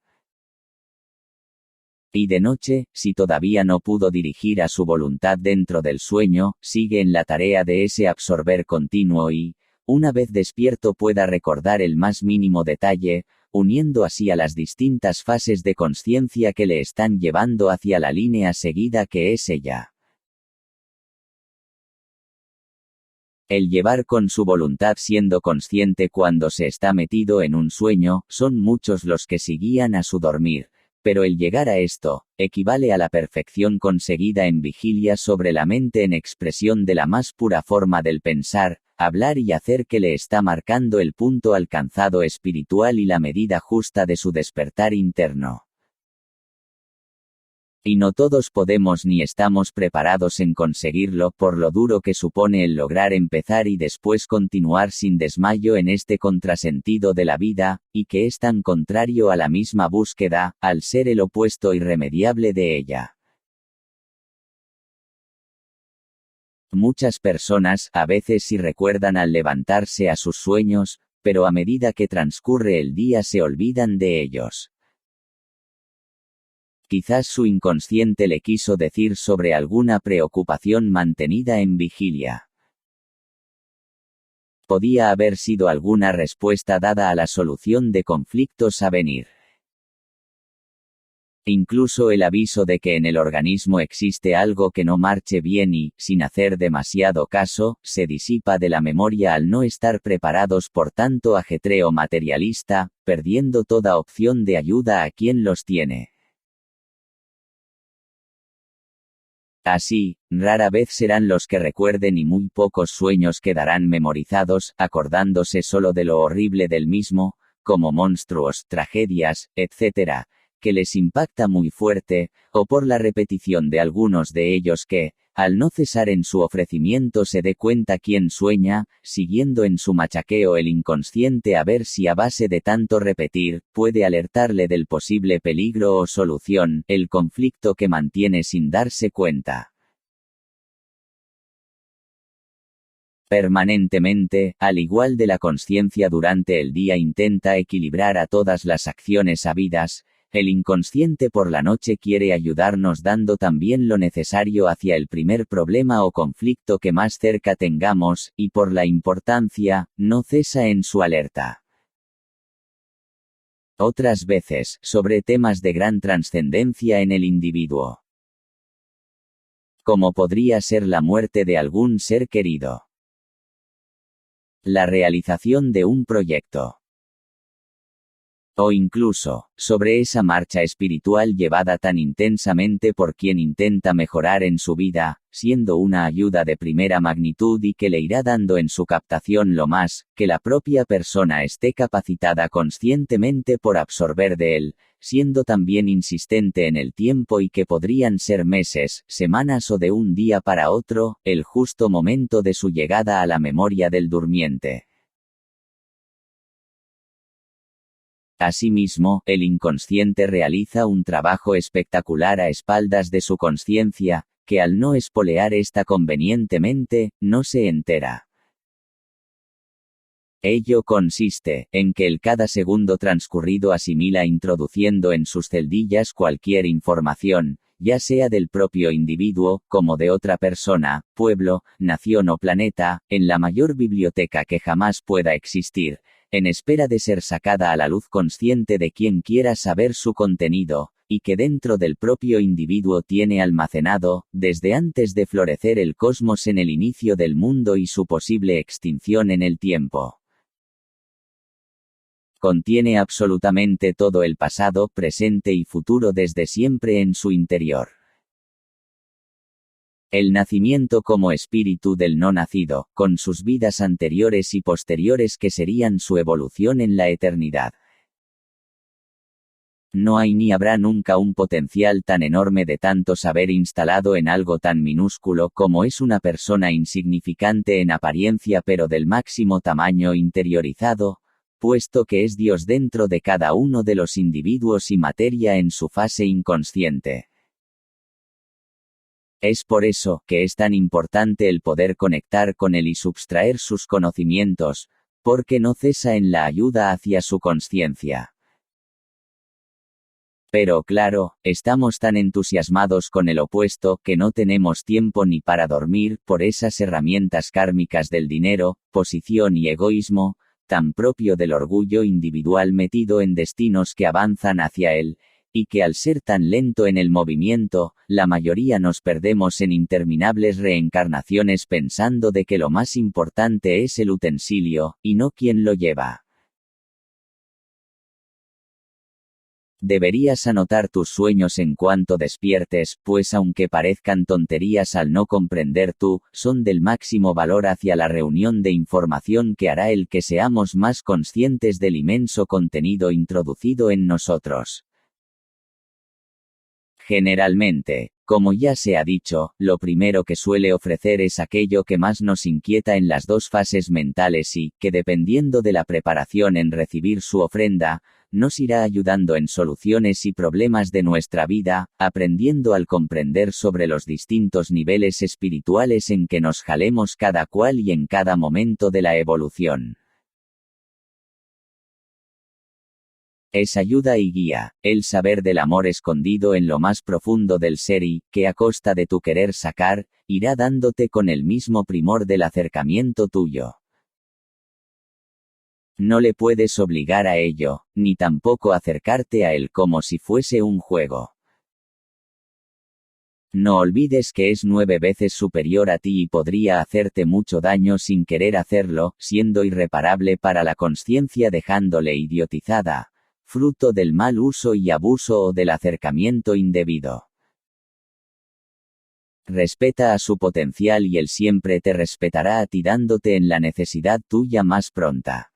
Y de noche, si todavía no pudo dirigir a su voluntad dentro del sueño, sigue en la tarea de ese absorber continuo y, una vez despierto pueda recordar el más mínimo detalle, uniendo así a las distintas fases de consciencia que le están llevando hacia la línea seguida que es ella. El llevar con su voluntad siendo consciente cuando se está metido en un sueño, son muchos los que se guían a su dormir, pero el llegar a esto, equivale a la perfección conseguida en vigilia sobre la mente en expresión de la más pura forma del pensar, hablar y hacer que le está marcando el punto alcanzado espiritual y la medida justa de su despertar interno. Y no todos podemos ni estamos preparados en conseguirlo por lo duro que supone el lograr empezar y después continuar sin desmayo en este contrasentido de la vida, y que es tan contrario a la misma búsqueda, al ser el opuesto irremediable de ella. Muchas personas a veces sí recuerdan al levantarse a sus sueños, pero a medida que transcurre el día se olvidan de ellos. Quizás su inconsciente le quiso decir sobre alguna preocupación mantenida en vigilia. Podía haber sido alguna respuesta dada a la solución de conflictos a venir. Incluso el aviso de que en el organismo existe algo que no marche bien y, sin hacer demasiado caso, se disipa de la memoria al no estar preparados por tanto ajetreo materialista, perdiendo toda opción de ayuda a quien los tiene. Así, rara vez serán los que recuerden y muy pocos sueños quedarán memorizados, acordándose solo de lo horrible del mismo, como monstruos, tragedias, etc., que les impacta muy fuerte, o por la repetición de algunos de ellos que, al no cesar en su ofrecimiento se dé cuenta quién sueña, siguiendo en su machaqueo el inconsciente a ver si a base de tanto repetir, puede alertarle del posible peligro o solución, el conflicto que mantiene sin darse cuenta. Permanentemente, al igual de la consciencia durante el día intenta equilibrar a todas las acciones habidas, el inconsciente por la noche quiere ayudarnos dando también lo necesario hacia el primer problema o conflicto que más cerca tengamos, y por la importancia, no cesa en su alerta. Otras veces, sobre temas de gran trascendencia en el individuo. Como podría ser la muerte de algún ser querido. La realización de un proyecto. O incluso, sobre esa marcha espiritual llevada tan intensamente por quien intenta mejorar en su vida, siendo una ayuda de primera magnitud y que le irá dando en su captación lo más, que la propia persona esté capacitada conscientemente por absorber de él, siendo también insistente en el tiempo y que podrían ser meses, semanas o de un día para otro, el justo momento de su llegada a la memoria del durmiente. Asimismo, el inconsciente realiza un trabajo espectacular a espaldas de su consciencia, que al no espolear esta convenientemente, no se entera. Ello consiste en que el cada segundo transcurrido asimila introduciendo en sus celdillas cualquier información, ya sea del propio individuo, como de otra persona, pueblo, nación o planeta, en la mayor biblioteca que jamás pueda existir, en espera de ser sacada a la luz consciente de quien quiera saber su contenido, y que dentro del propio individuo tiene almacenado, desde antes de florecer el cosmos en el inicio del mundo y su posible extinción en el tiempo. Contiene absolutamente todo el pasado, presente y futuro desde siempre en su interior. El nacimiento como espíritu del no nacido, con sus vidas anteriores y posteriores que serían su evolución en la eternidad. No hay ni habrá nunca un potencial tan enorme de tanto saber instalado en algo tan minúsculo como es una persona insignificante en apariencia pero del máximo tamaño interiorizado, puesto que es Dios dentro de cada uno de los individuos y materia en su fase inconsciente. Es por eso que es tan importante el poder conectar con él y subtraer sus conocimientos, porque no cesa en la ayuda hacia su consciencia. Pero claro, estamos tan entusiasmados con el opuesto que no tenemos tiempo ni para dormir por esas herramientas kármicas del dinero, posición y egoísmo, tan propio del orgullo individual metido en destinos que avanzan hacia él, y que al ser tan lento en el movimiento, la mayoría nos perdemos en interminables reencarnaciones pensando de que lo más importante es el utensilio, y no quien lo lleva. Deberías anotar tus sueños en cuanto despiertes, pues aunque parezcan tonterías al no comprender tú, son del máximo valor hacia la reunión de información que hará el que seamos más conscientes del inmenso contenido introducido en nosotros. Generalmente, como ya se ha dicho, lo primero que suele ofrecer es aquello que más nos inquieta en las dos fases mentales y, que dependiendo de la preparación en recibir su ofrenda, nos irá ayudando en soluciones y problemas de nuestra vida, aprendiendo al comprender sobre los distintos niveles espirituales en que nos jalemos cada cual y en cada momento de la evolución. Es ayuda y guía, el saber del amor escondido en lo más profundo del ser y, que a costa de tu querer sacar, irá dándote con el mismo primor del acercamiento tuyo. No le puedes obligar a ello, ni tampoco acercarte a él como si fuese un juego. No olvides que es 9 veces superior a ti y podría hacerte mucho daño sin querer hacerlo, siendo irreparable para la consciencia dejándole idiotizada, fruto del mal uso y abuso o del acercamiento indebido. Respeta a su potencial y él siempre te respetará a ti dándote en la necesidad tuya más pronta.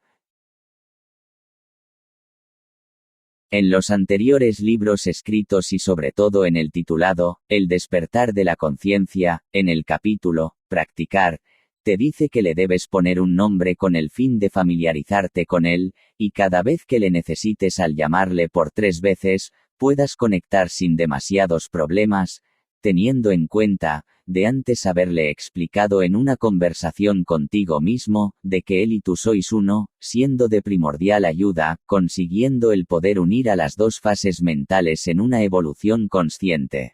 En los anteriores libros escritos y sobre todo en el titulado, El despertar de la conciencia, en el capítulo, Practicar, te dice que le debes poner un nombre con el fin de familiarizarte con él, y cada vez que le necesites al llamarle por 3 veces, puedas conectar sin demasiados problemas, teniendo en cuenta, de antes haberle explicado en una conversación contigo mismo, de que él y tú sois uno, siendo de primordial ayuda, consiguiendo el poder unir a las dos fases mentales en una evolución consciente.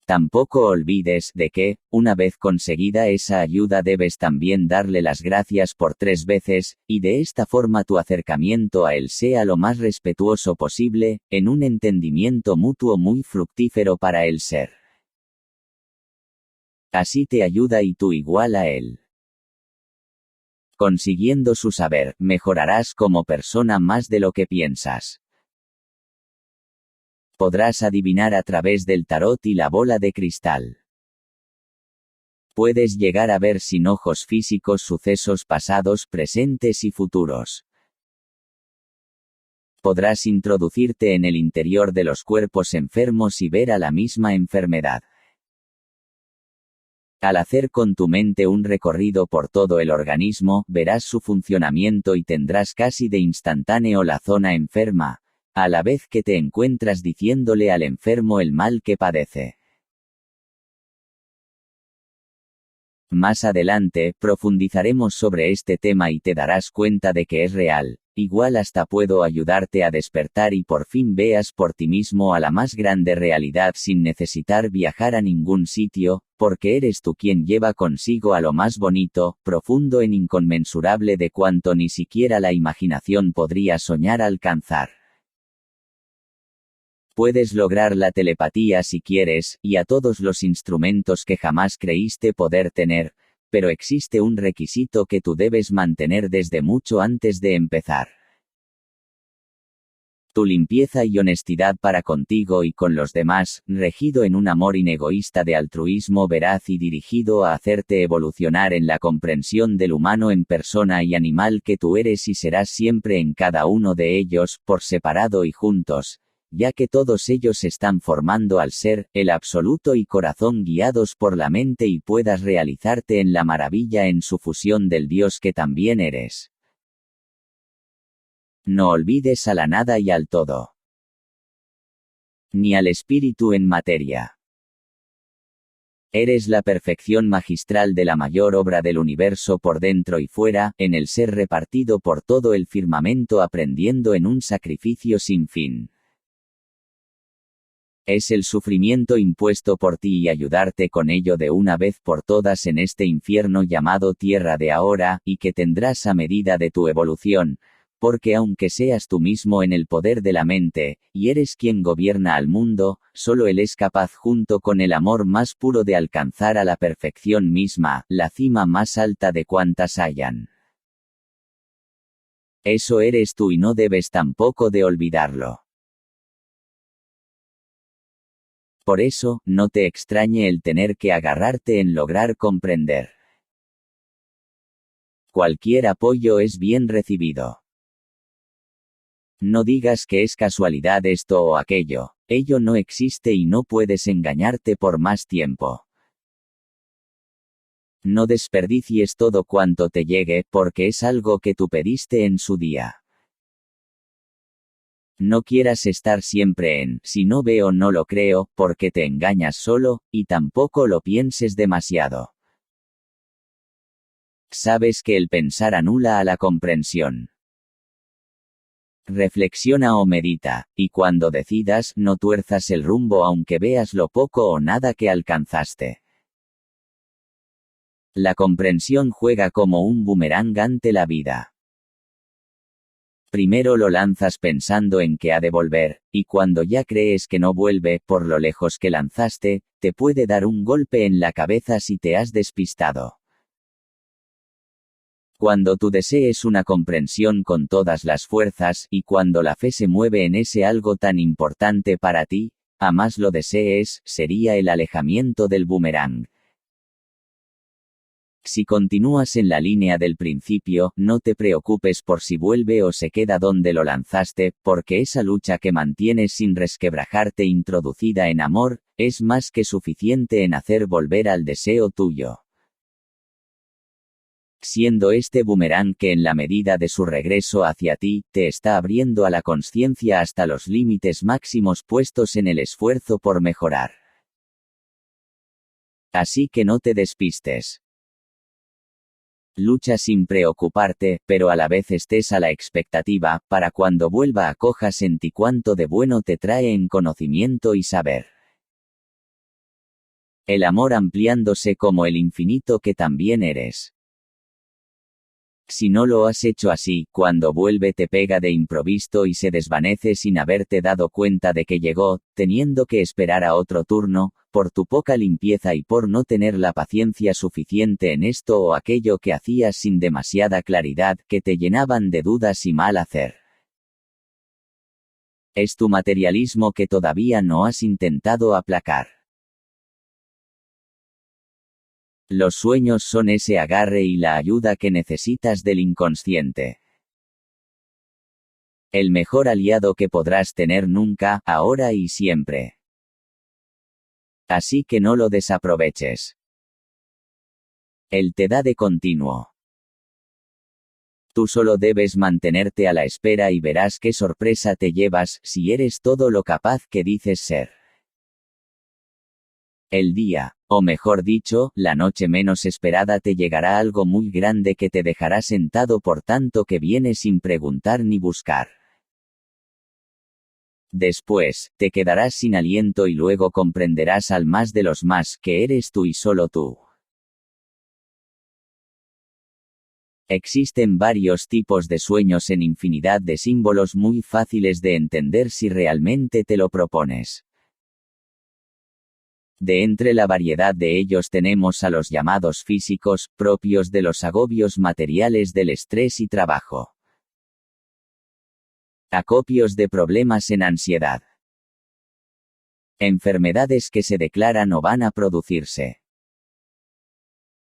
Tampoco olvides de que, una vez conseguida esa ayuda debes también darle las gracias por 3 veces, y de esta forma tu acercamiento a él sea lo más respetuoso posible, en un entendimiento mutuo muy fructífero para el ser. Así te ayuda y tú igual a él. Consiguiendo su saber, mejorarás como persona más de lo que piensas. Podrás adivinar a través del tarot y la bola de cristal. Puedes llegar a ver sin ojos físicos sucesos pasados, presentes y futuros. Podrás introducirte en el interior de los cuerpos enfermos y ver a la misma enfermedad. Al hacer con tu mente un recorrido por todo el organismo, verás su funcionamiento y tendrás casi de instantáneo la zona enferma, a la vez que te encuentras diciéndole al enfermo el mal que padece. Más adelante, profundizaremos sobre este tema y te darás cuenta de que es real, igual hasta puedo ayudarte a despertar y por fin veas por ti mismo a la más grande realidad sin necesitar viajar a ningún sitio, porque eres tú quien lleva consigo a lo más bonito, profundo e inconmensurable de cuanto ni siquiera la imaginación podría soñar alcanzar. Puedes lograr la telepatía si quieres, y a todos los instrumentos que jamás creíste poder tener, pero existe un requisito que tú debes mantener desde mucho antes de empezar. Tu limpieza y honestidad para contigo y con los demás, regido en un amor inegoísta de altruismo veraz y dirigido a hacerte evolucionar en la comprensión del humano en persona y animal que tú eres y serás siempre en cada uno de ellos, por separado y juntos, ya que todos ellos están formando al ser, el absoluto y corazón guiados por la mente y puedas realizarte en la maravilla en su fusión del Dios que también eres. No olvides a la nada y al todo. Ni al espíritu en materia. Eres la perfección magistral de la mayor obra del universo por dentro y fuera, en el ser repartido por todo el firmamento aprendiendo en un sacrificio sin fin. Es el sufrimiento impuesto por ti y ayudarte con ello de una vez por todas en este infierno llamado tierra de ahora, y que tendrás a medida de tu evolución, porque aunque seas tú mismo en el poder de la mente, y eres quien gobierna al mundo, solo él es capaz junto con el amor más puro de alcanzar a la perfección misma, la cima más alta de cuantas hayan. Eso eres tú y no debes tampoco de olvidarlo. Por eso, no te extrañe el tener que agarrarte en lograr comprender. Cualquier apoyo es bien recibido. No digas que es casualidad esto o aquello, ello no existe y no puedes engañarte por más tiempo. No desperdicies todo cuanto te llegue, porque es algo que tú pediste en su día. No quieras estar siempre en, si no veo no lo creo, porque te engañas solo, y tampoco lo pienses demasiado. Sabes que el pensar anula a la comprensión. Reflexiona o medita, y cuando decidas, no tuerzas el rumbo aunque veas lo poco o nada que alcanzaste. La comprensión juega como un boomerang ante la vida. Primero lo lanzas pensando en que ha de volver, y cuando ya crees que no vuelve, por lo lejos que lanzaste, te puede dar un golpe en la cabeza si te has despistado. Cuando tú desees una comprensión con todas las fuerzas, y cuando la fe se mueve en ese algo tan importante para ti, a más lo desees, sería el alejamiento del boomerang. Si continúas en la línea del principio, no te preocupes por si vuelve o se queda donde lo lanzaste, porque esa lucha que mantienes sin resquebrajarte introducida en amor, es más que suficiente en hacer volver al deseo tuyo. Siendo este boomerang que en la medida de su regreso hacia ti, te está abriendo a la consciencia hasta los límites máximos puestos en el esfuerzo por mejorar. Así que no te despistes. Lucha sin preocuparte, pero a la vez estés a la expectativa, para cuando vuelva acojas en ti cuanto de bueno te trae en conocimiento y saber. El amor ampliándose como el infinito que también eres. Si no lo has hecho así, cuando vuelve te pega de improviso y se desvanece sin haberte dado cuenta de que llegó, teniendo que esperar a otro turno, por tu poca limpieza y por no tener la paciencia suficiente en esto o aquello que hacías sin demasiada claridad, que te llenaban de dudas y mal hacer. Es tu materialismo que todavía no has intentado aplacar. Los sueños son ese agarre y la ayuda que necesitas del inconsciente. El mejor aliado que podrás tener nunca, ahora y siempre. Así que no lo desaproveches. Él te da de continuo. Tú solo debes mantenerte a la espera y verás qué sorpresa te llevas si eres todo lo capaz que dices ser. El día, o mejor dicho, la noche menos esperada te llegará algo muy grande que te dejará sentado por tanto que viene sin preguntar ni buscar. Después, te quedarás sin aliento y luego comprenderás al más de los más que eres tú y solo tú. Existen varios tipos de sueños en infinidad de símbolos muy fáciles de entender si realmente te lo propones. De entre la variedad de ellos tenemos a los llamados físicos, propios de los agobios materiales del estrés y trabajo. Acopios de problemas en ansiedad. Enfermedades que se declaran o van a producirse.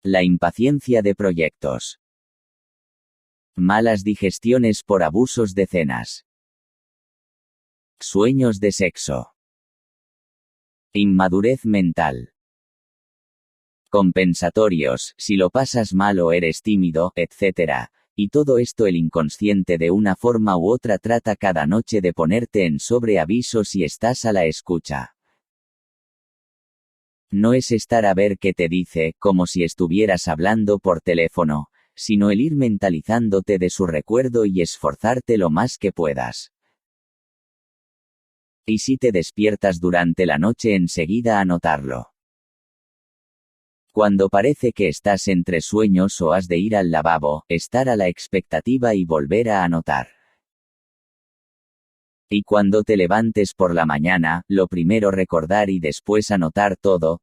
La impaciencia de proyectos. Malas digestiones por abusos de cenas. Sueños de sexo. Inmadurez mental. Compensatorios, si lo pasas mal o eres tímido, etc. Y todo esto el inconsciente de una forma u otra trata cada noche de ponerte en sobreaviso si estás a la escucha. No es estar a ver qué te dice, como si estuvieras hablando por teléfono, sino el ir mentalizándote de su recuerdo y esforzarte lo más que puedas. Y si te despiertas durante la noche enseguida a notarlo. Cuando parece que estás entre sueños o has de ir al lavabo, estar a la expectativa y volver a anotar. Y cuando te levantes por la mañana, lo primero recordar y después anotar todo,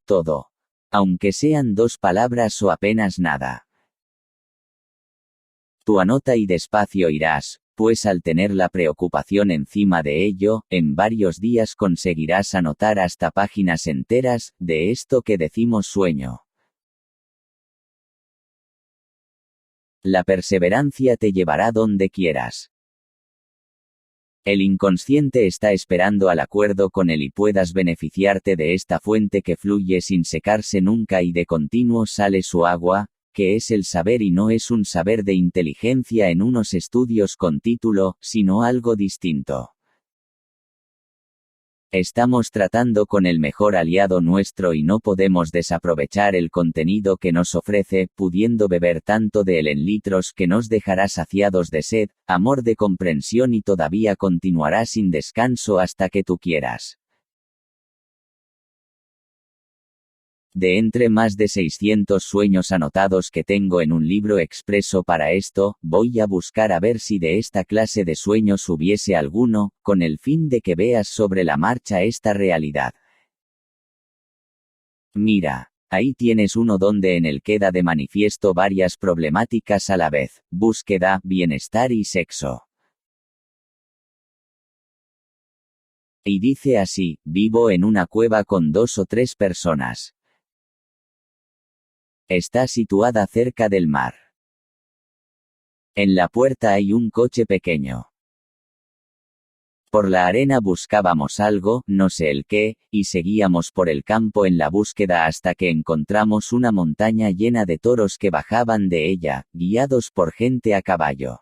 aunque sean 2 palabras o apenas nada. Tú anota y despacio irás, pues al tener la preocupación encima de ello, en varios días conseguirás anotar hasta páginas enteras, de esto que decimos sueño. La perseverancia te llevará donde quieras. El inconsciente está esperando al acuerdo con él y puedas beneficiarte de esta fuente que fluye sin secarse nunca y de continuo sale su agua, que es el saber y no es un saber de inteligencia en unos estudios con título, sino algo distinto. Estamos tratando con el mejor aliado nuestro y no podemos desaprovechar el contenido que nos ofrece, pudiendo beber tanto de él en litros que nos dejará saciados de sed, amor de comprensión y todavía continuará sin descanso hasta que tú quieras. De entre más de 600 sueños anotados que tengo en un libro expreso para esto, voy a buscar a ver si de esta clase de sueños hubiese alguno, con el fin de que veas sobre la marcha esta realidad. Mira, ahí tienes uno donde en él queda de manifiesto varias problemáticas a la vez: búsqueda, bienestar y sexo. Y dice así: vivo en una cueva con 2 o 3 personas. Está situada cerca del mar. En la puerta hay un coche pequeño. Por la arena buscábamos algo, no sé el qué, y seguíamos por el campo en la búsqueda hasta que encontramos una montaña llena de toros que bajaban de ella, guiados por gente a caballo.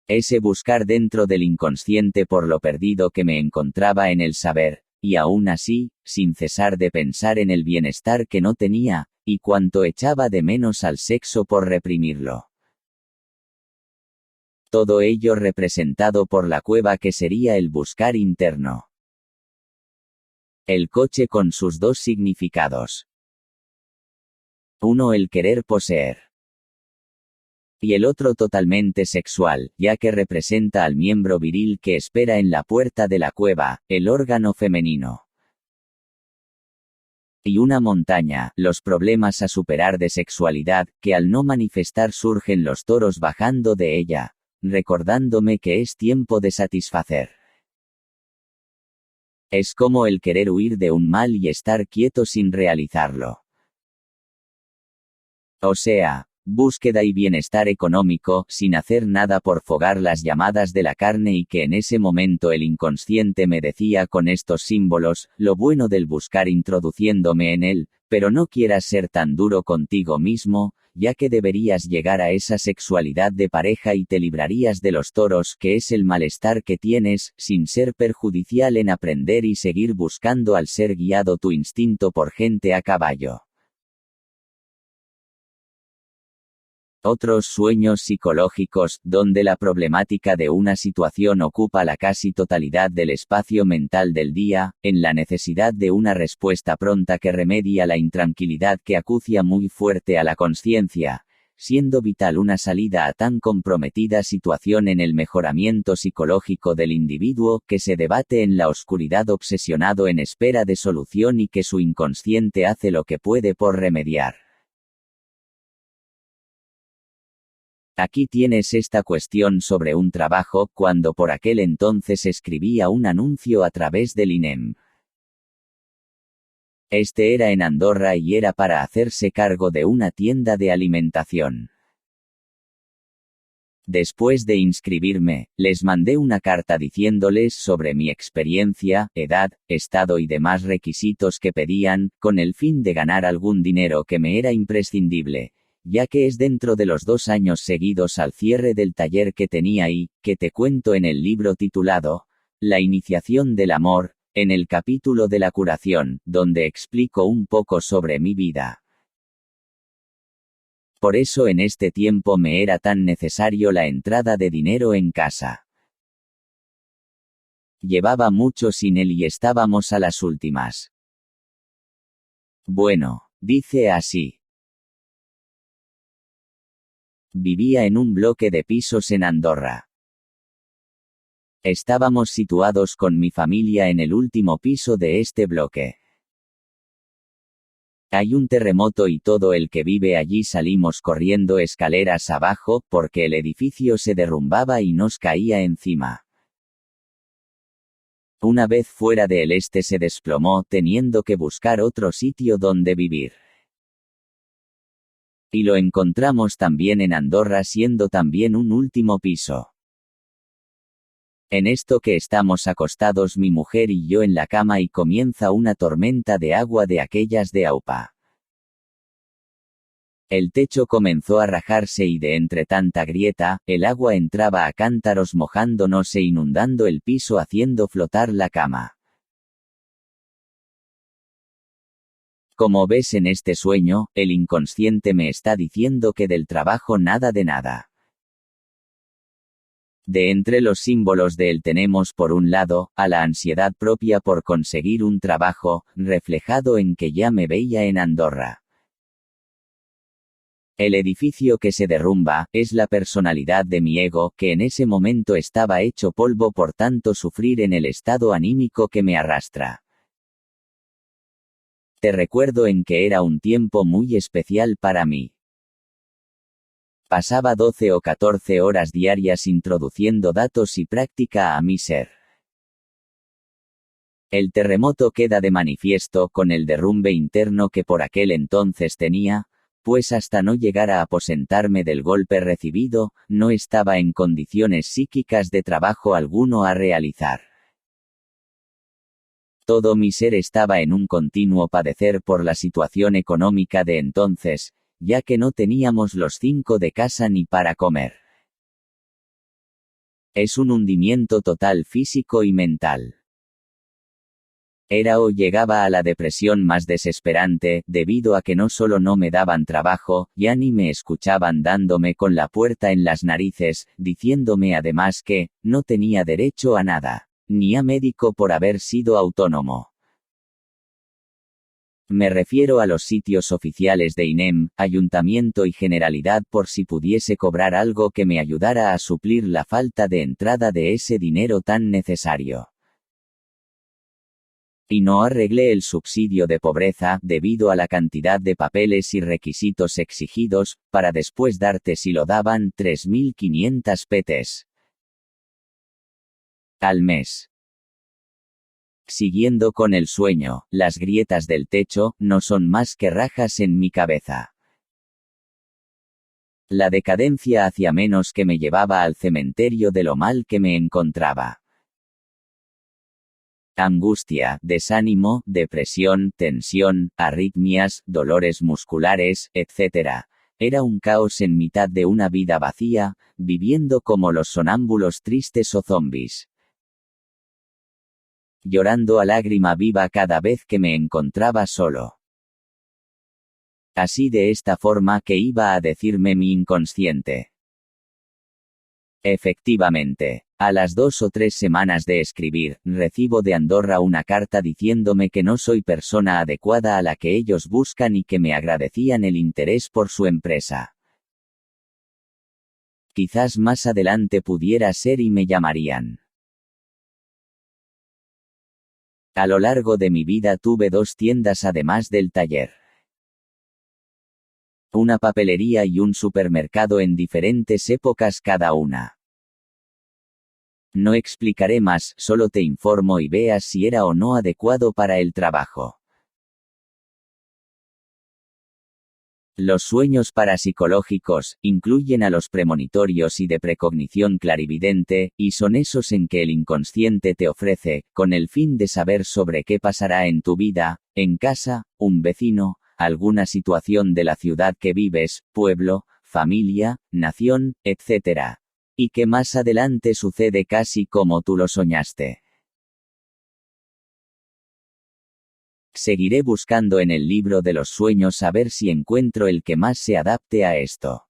Ese buscar dentro del inconsciente por lo perdido que me encontraba en el saber, y aún así, sin cesar de pensar en el bienestar que no tenía, y cuánto echaba de menos al sexo por reprimirlo. Todo ello representado por la cueva que sería el buscar interno. El coche con sus 2 significados. Uno, el querer poseer. Y el otro totalmente sexual, ya que representa al miembro viril que espera en la puerta de la cueva, el órgano femenino. Y una montaña, los problemas a superar de sexualidad, que al no manifestar surgen los toros bajando de ella, recordándome que es tiempo de satisfacer. Es como el querer huir de un mal y estar quieto sin realizarlo. O sea, búsqueda y bienestar económico, sin hacer nada por fogar las llamadas de la carne, y que en ese momento el inconsciente me decía con estos símbolos: lo bueno del buscar introduciéndome en él, pero no quieras ser tan duro contigo mismo, ya que deberías llegar a esa sexualidad de pareja y te librarías de los toros, que es el malestar que tienes, sin ser perjudicial en aprender y seguir buscando al ser guiado tu instinto por gente a caballo. Otros sueños psicológicos, donde la problemática de una situación ocupa la casi totalidad del espacio mental del día, en la necesidad de una respuesta pronta que remedia la intranquilidad que acucia muy fuerte a la conciencia, siendo vital una salida a tan comprometida situación en el mejoramiento psicológico del individuo, que se debate en la oscuridad obsesionado en espera de solución y que su inconsciente hace lo que puede por remediar. Aquí tienes esta cuestión sobre un trabajo, cuando por aquel entonces escribía un anuncio a través del INEM. Este era en Andorra y era para hacerse cargo de una tienda de alimentación. Después de inscribirme, les mandé una carta diciéndoles sobre mi experiencia, edad, estado y demás requisitos que pedían, con el fin de ganar algún dinero que me era imprescindible, ya que es dentro de los 2 años seguidos al cierre del taller que tenía y, que te cuento en el libro titulado La iniciación del amor, en el capítulo de la curación, donde explico un poco sobre mi vida. Por eso en este tiempo me era tan necesario la entrada de dinero en casa. Llevaba mucho sin él y estábamos a las últimas. Bueno, dice así. Vivía en un bloque de pisos en Andorra. Estábamos situados con mi familia en el último piso de este bloque. Hay un terremoto y todo el que vive allí salimos corriendo escaleras abajo porque el edificio se derrumbaba y nos caía encima. Una vez fuera del este se desplomó teniendo que buscar otro sitio donde vivir. Y lo encontramos también en Andorra siendo también un último piso. En esto que estamos acostados mi mujer y yo en la cama y comienza una tormenta de agua de aquellas de aupa. El techo comenzó a rajarse y de entre tanta grieta, el agua entraba a cántaros mojándonos e inundando el piso haciendo flotar la cama. Como ves en este sueño, el inconsciente me está diciendo que del trabajo nada de nada. De entre los símbolos de él tenemos por un lado, a la ansiedad propia por conseguir un trabajo, reflejado en que ya me veía en Andorra. El edificio que se derrumba, es la personalidad de mi ego, que en ese momento estaba hecho polvo por tanto sufrir en el estado anímico que me arrastra. Te recuerdo en que era un tiempo muy especial para mí. Pasaba 12 o 14 horas diarias introduciendo datos y práctica a mi ser. El terremoto queda de manifiesto con el derrumbe interno que por aquel entonces tenía, pues hasta no llegar a aposentarme del golpe recibido, no estaba en condiciones psíquicas de trabajo alguno a realizar. Todo mi ser estaba en un continuo padecer por la situación económica de entonces, ya que no teníamos los 5 de casa ni para comer. Es un hundimiento total físico y mental. Era o llegaba a la depresión más desesperante, debido a que no solo no me daban trabajo, ya ni me escuchaban dándome con la puerta en las narices, diciéndome además que, no tenía derecho a nada, ni a médico por haber sido autónomo. Me refiero a los sitios oficiales de INEM, Ayuntamiento y Generalidad por si pudiese cobrar algo que me ayudara a suplir la falta de entrada de ese dinero tan necesario. Y no arreglé el subsidio de pobreza, debido a la cantidad de papeles y requisitos exigidos, para después darte si lo daban 3.500 petes al mes. Siguiendo con el sueño, las grietas del techo, no son más que rajas en mi cabeza. La decadencia hacia menos que me llevaba al cementerio de lo mal que me encontraba. Angustia, desánimo, depresión, tensión, arritmias, dolores musculares, etc. Era un caos en mitad de una vida vacía, viviendo como los sonámbulos tristes o zombis. Llorando a lágrima viva cada vez que me encontraba solo. Así de esta forma que iba a decirme mi inconsciente. Efectivamente, a las 2 o 3 semanas de escribir, recibo de Andorra una carta diciéndome que no soy persona adecuada a la que ellos buscan y que me agradecían el interés por su empresa. Quizás más adelante pudiera ser y me llamarían. A lo largo de mi vida tuve 2 tiendas además del taller. Una papelería y un supermercado en diferentes épocas cada una. No explicaré más, solo te informo y veas si era o no adecuado para el trabajo. Los sueños parapsicológicos incluyen a los premonitorios y de precognición clarividente, y son esos en que el inconsciente te ofrece, con el fin de saber sobre qué pasará en tu vida, en casa, un vecino, alguna situación de la ciudad que vives, pueblo, familia, nación, etc. Y que más adelante sucede casi como tú lo soñaste. Seguiré buscando en el libro de los sueños a ver si encuentro el que más se adapte a esto.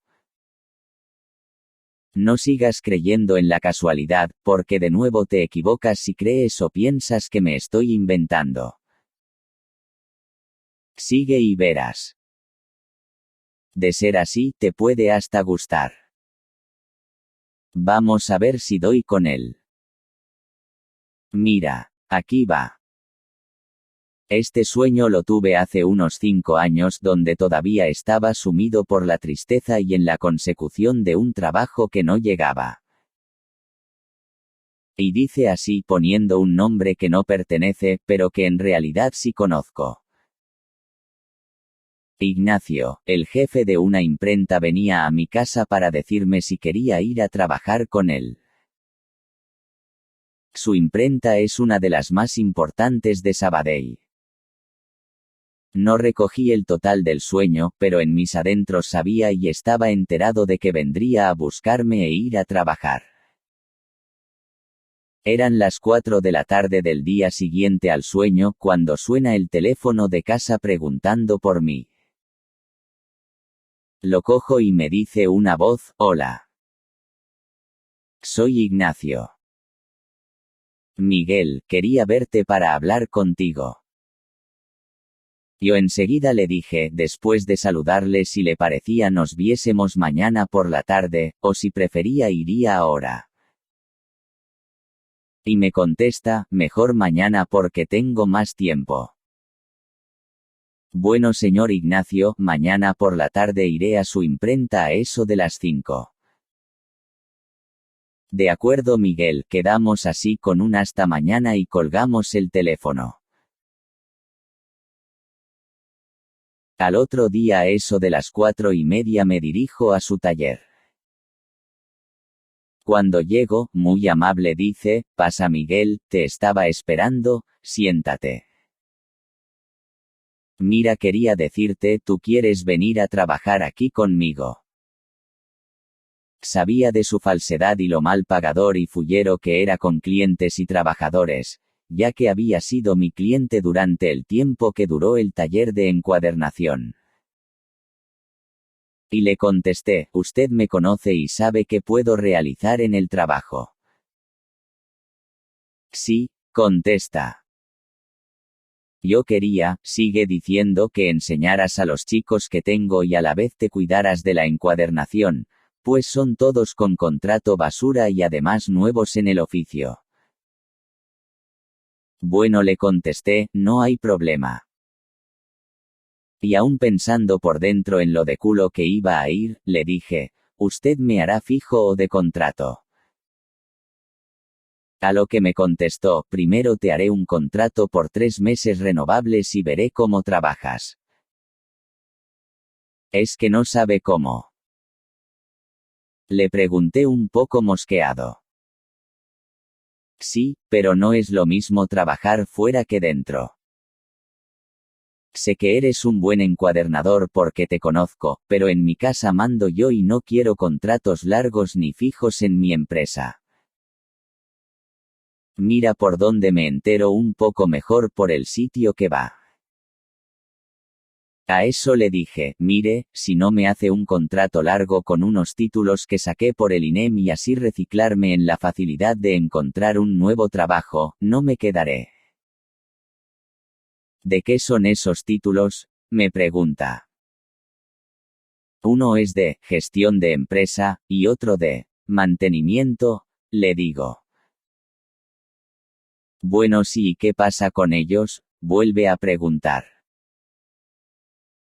No sigas creyendo en la casualidad, porque de nuevo te equivocas si crees o piensas que me estoy inventando. Sigue y verás. De ser así, te puede hasta gustar. Vamos a ver si doy con él. Mira, aquí va. Este sueño lo tuve hace unos 5 años, donde todavía estaba sumido por la tristeza y en la consecución de un trabajo que no llegaba. Y dice así poniendo un nombre que no pertenece, pero que en realidad sí conozco. Ignacio, el jefe de una imprenta, venía a mi casa para decirme si quería ir a trabajar con él. Su imprenta es una de las más importantes de Sabadell. No recogí el total del sueño, pero en mis adentros sabía y estaba enterado de que vendría a buscarme e ir a trabajar. Eran las 4 de la tarde del día siguiente al sueño, cuando suena el teléfono de casa preguntando por mí. Lo cojo y me dice una voz: «Hola. Soy Ignacio. Miguel, quería verte para hablar contigo». Yo enseguida le dije, después de saludarle, si le parecía nos viésemos mañana por la tarde, o si prefería iría ahora. Y me contesta: «Mejor mañana porque tengo más tiempo». «Bueno, señor Ignacio, mañana por la tarde iré a su imprenta a eso de las 5. «De acuerdo, Miguel», quedamos así con un hasta mañana y colgamos el teléfono. Al otro día a eso de las 4:30 me dirijo a su taller. Cuando llego, muy amable dice: «Pasa, Miguel, te estaba esperando, siéntate. Mira, quería decirte, ¿tú quieres venir a trabajar aquí conmigo?». Sabía de su falsedad y lo mal pagador y fullero que era con clientes y trabajadores, ya que había sido mi cliente durante el tiempo que duró el taller de encuadernación. Y le contesté: «Usted me conoce y sabe qué puedo realizar en el trabajo». «Sí», contesta. «Yo quería», sigue diciendo, «que enseñaras a los chicos que tengo y a la vez te cuidaras de la encuadernación, pues son todos con contrato basura y además nuevos en el oficio». «Bueno», le contesté, «no hay problema». Y aún pensando por dentro en lo de culo que iba a ir, le dije: «¿Usted me hará fijo o de contrato?». A lo que me contestó: «Primero te haré un contrato por 3 meses renovables y veré cómo trabajas». «¿Es que no sabe cómo?», le pregunté un poco mosqueado. «Sí, pero no es lo mismo trabajar fuera que dentro. Sé que eres un buen encuadernador porque te conozco, pero en mi casa mando yo y no quiero contratos largos ni fijos en mi empresa. Mira por dónde me entero un poco mejor por el sitio que va». A eso le dije: «Mire, si no me hace un contrato largo con unos títulos que saqué por el INEM y así reciclarme en la facilidad de encontrar un nuevo trabajo, no me quedaré». «¿De qué son esos títulos?», me pregunta. «Uno es de gestión de empresa, y otro de mantenimiento», le digo. «Bueno, sí, ¿y qué pasa con ellos?», vuelve a preguntar.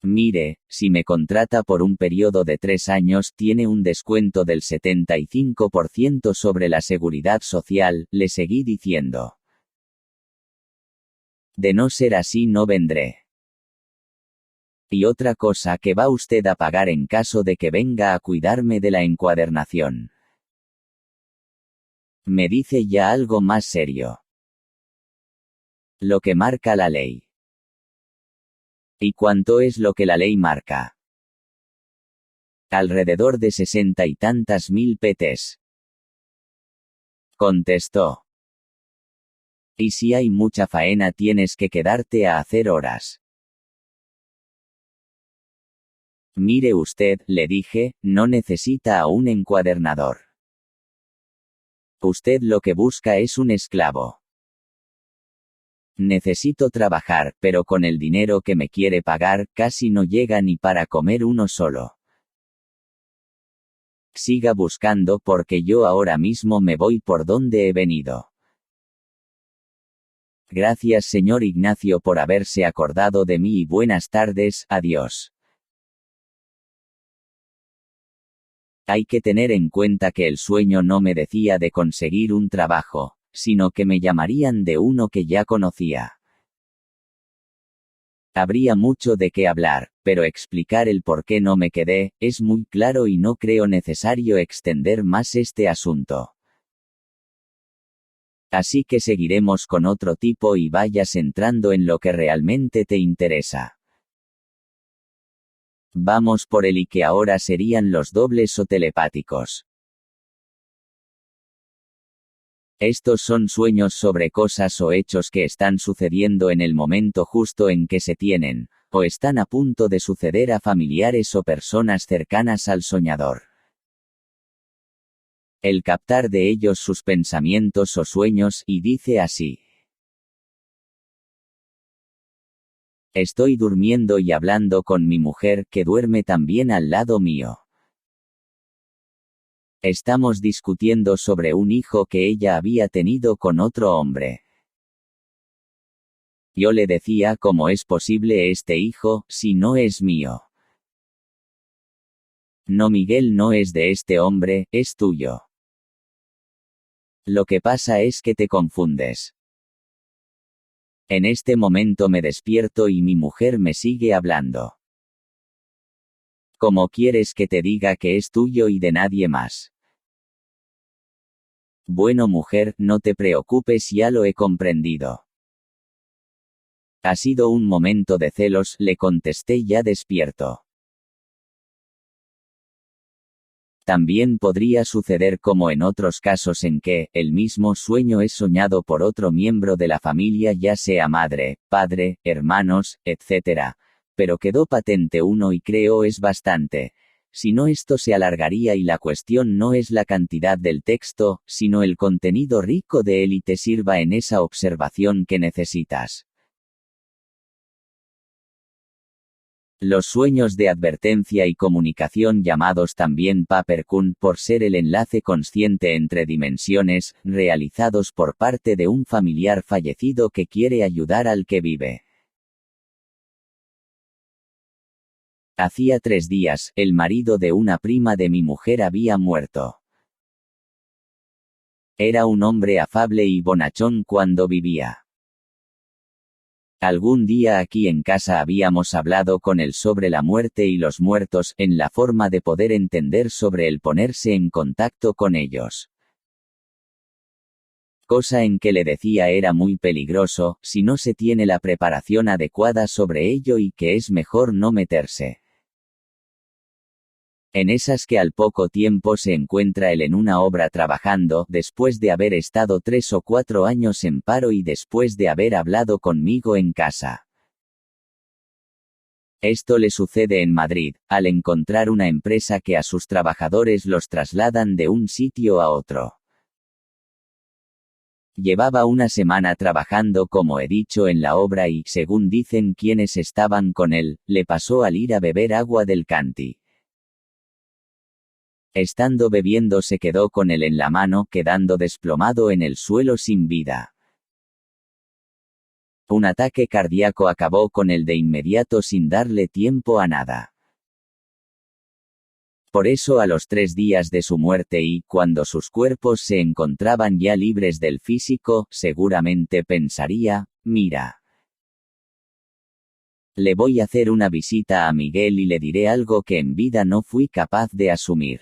«Mire, si me contrata por un periodo de 3 años, tiene un descuento del 75% sobre la seguridad social», le seguí diciendo. «De no ser así no vendré. Y otra cosa, que va usted a pagar en caso de que venga a cuidarme de la encuadernación». Me dice ya algo más serio: «Lo que marca la ley». «¿Y cuánto es lo que la ley marca?». «Alrededor de 60 y tantas mil petes», contestó. «Y si hay mucha faena tienes que quedarte a hacer horas». «Mire usted», le dije, «no necesita a un encuadernador. Usted lo que busca es un esclavo. Necesito trabajar, pero con el dinero que me quiere pagar, casi no llega ni para comer uno solo. Siga buscando porque yo ahora mismo me voy por donde he venido». Gracias señor Ignacio por haberse acordado de mí y buenas tardes, adiós. Hay que tener en cuenta que el sueño no me decía de conseguir un trabajo, sino que me llamarían de uno que ya conocía. Habría mucho de qué hablar, pero explicar el por qué no me quedé, es muy claro y no creo necesario extender más este asunto. Así que seguiremos con otro tipo y vayas entrando en lo que realmente te interesa. Vamos por el y que ahora serían los dobles o telepáticos. Estos son sueños sobre cosas o hechos que están sucediendo en el momento justo en que se tienen, o están a punto de suceder a familiares o personas cercanas al soñador. El captar de ellos sus pensamientos o sueños, y dice así. Estoy durmiendo y hablando con mi mujer, que duerme también al lado mío. Estamos discutiendo sobre un hijo que ella había tenido con otro hombre. Yo le decía cómo es posible este hijo, si no es mío. No, Miguel, no es de este hombre, es tuyo. Lo que pasa es que te confundes. En este momento me despierto y mi mujer me sigue hablando. ¿Cómo quieres que te diga que es tuyo y de nadie más? Bueno, mujer, no te preocupes, ya lo he comprendido. Ha sido un momento de celos, le contesté ya despierto. También podría suceder como en otros casos en que, el mismo sueño es soñado por otro miembro de la familia, ya sea madre, padre, hermanos, etc. Pero quedó patente uno y creo es bastante. Si no, esto se alargaría y la cuestión no es la cantidad del texto, sino el contenido rico de él y te sirva en esa observación que necesitas. Los sueños de advertencia y comunicación, llamados también Papercun por ser el enlace consciente entre dimensiones, realizados por parte de un familiar fallecido que quiere ayudar al que vive. Hacía 3 días, el marido de una prima de mi mujer había muerto. Era un hombre afable y bonachón cuando vivía. Algún día aquí en casa habíamos hablado con él sobre la muerte y los muertos, en la forma de poder entender sobre el ponerse en contacto con ellos. Cosa en que le decía era muy peligroso, si no se tiene la preparación adecuada sobre ello y que es mejor no meterse. En esas que al poco tiempo se encuentra él en una obra trabajando, después de haber estado 3 o 4 años en paro y después de haber hablado conmigo en casa. Esto le sucede en Madrid, al encontrar una empresa que a sus trabajadores los trasladan de un sitio a otro. Llevaba una semana trabajando como he dicho en la obra y, según dicen quienes estaban con él, le pasó al ir a beber agua del canti. Estando bebiendo se quedó con él en la mano, quedando desplomado en el suelo sin vida. Un ataque cardíaco acabó con él de inmediato sin darle tiempo a nada. Por eso a los 3 días de su muerte y, cuando sus cuerpos se encontraban ya libres del físico, seguramente pensaría, mira. Le voy a hacer una visita a Miguel y le diré algo que en vida no fui capaz de asumir.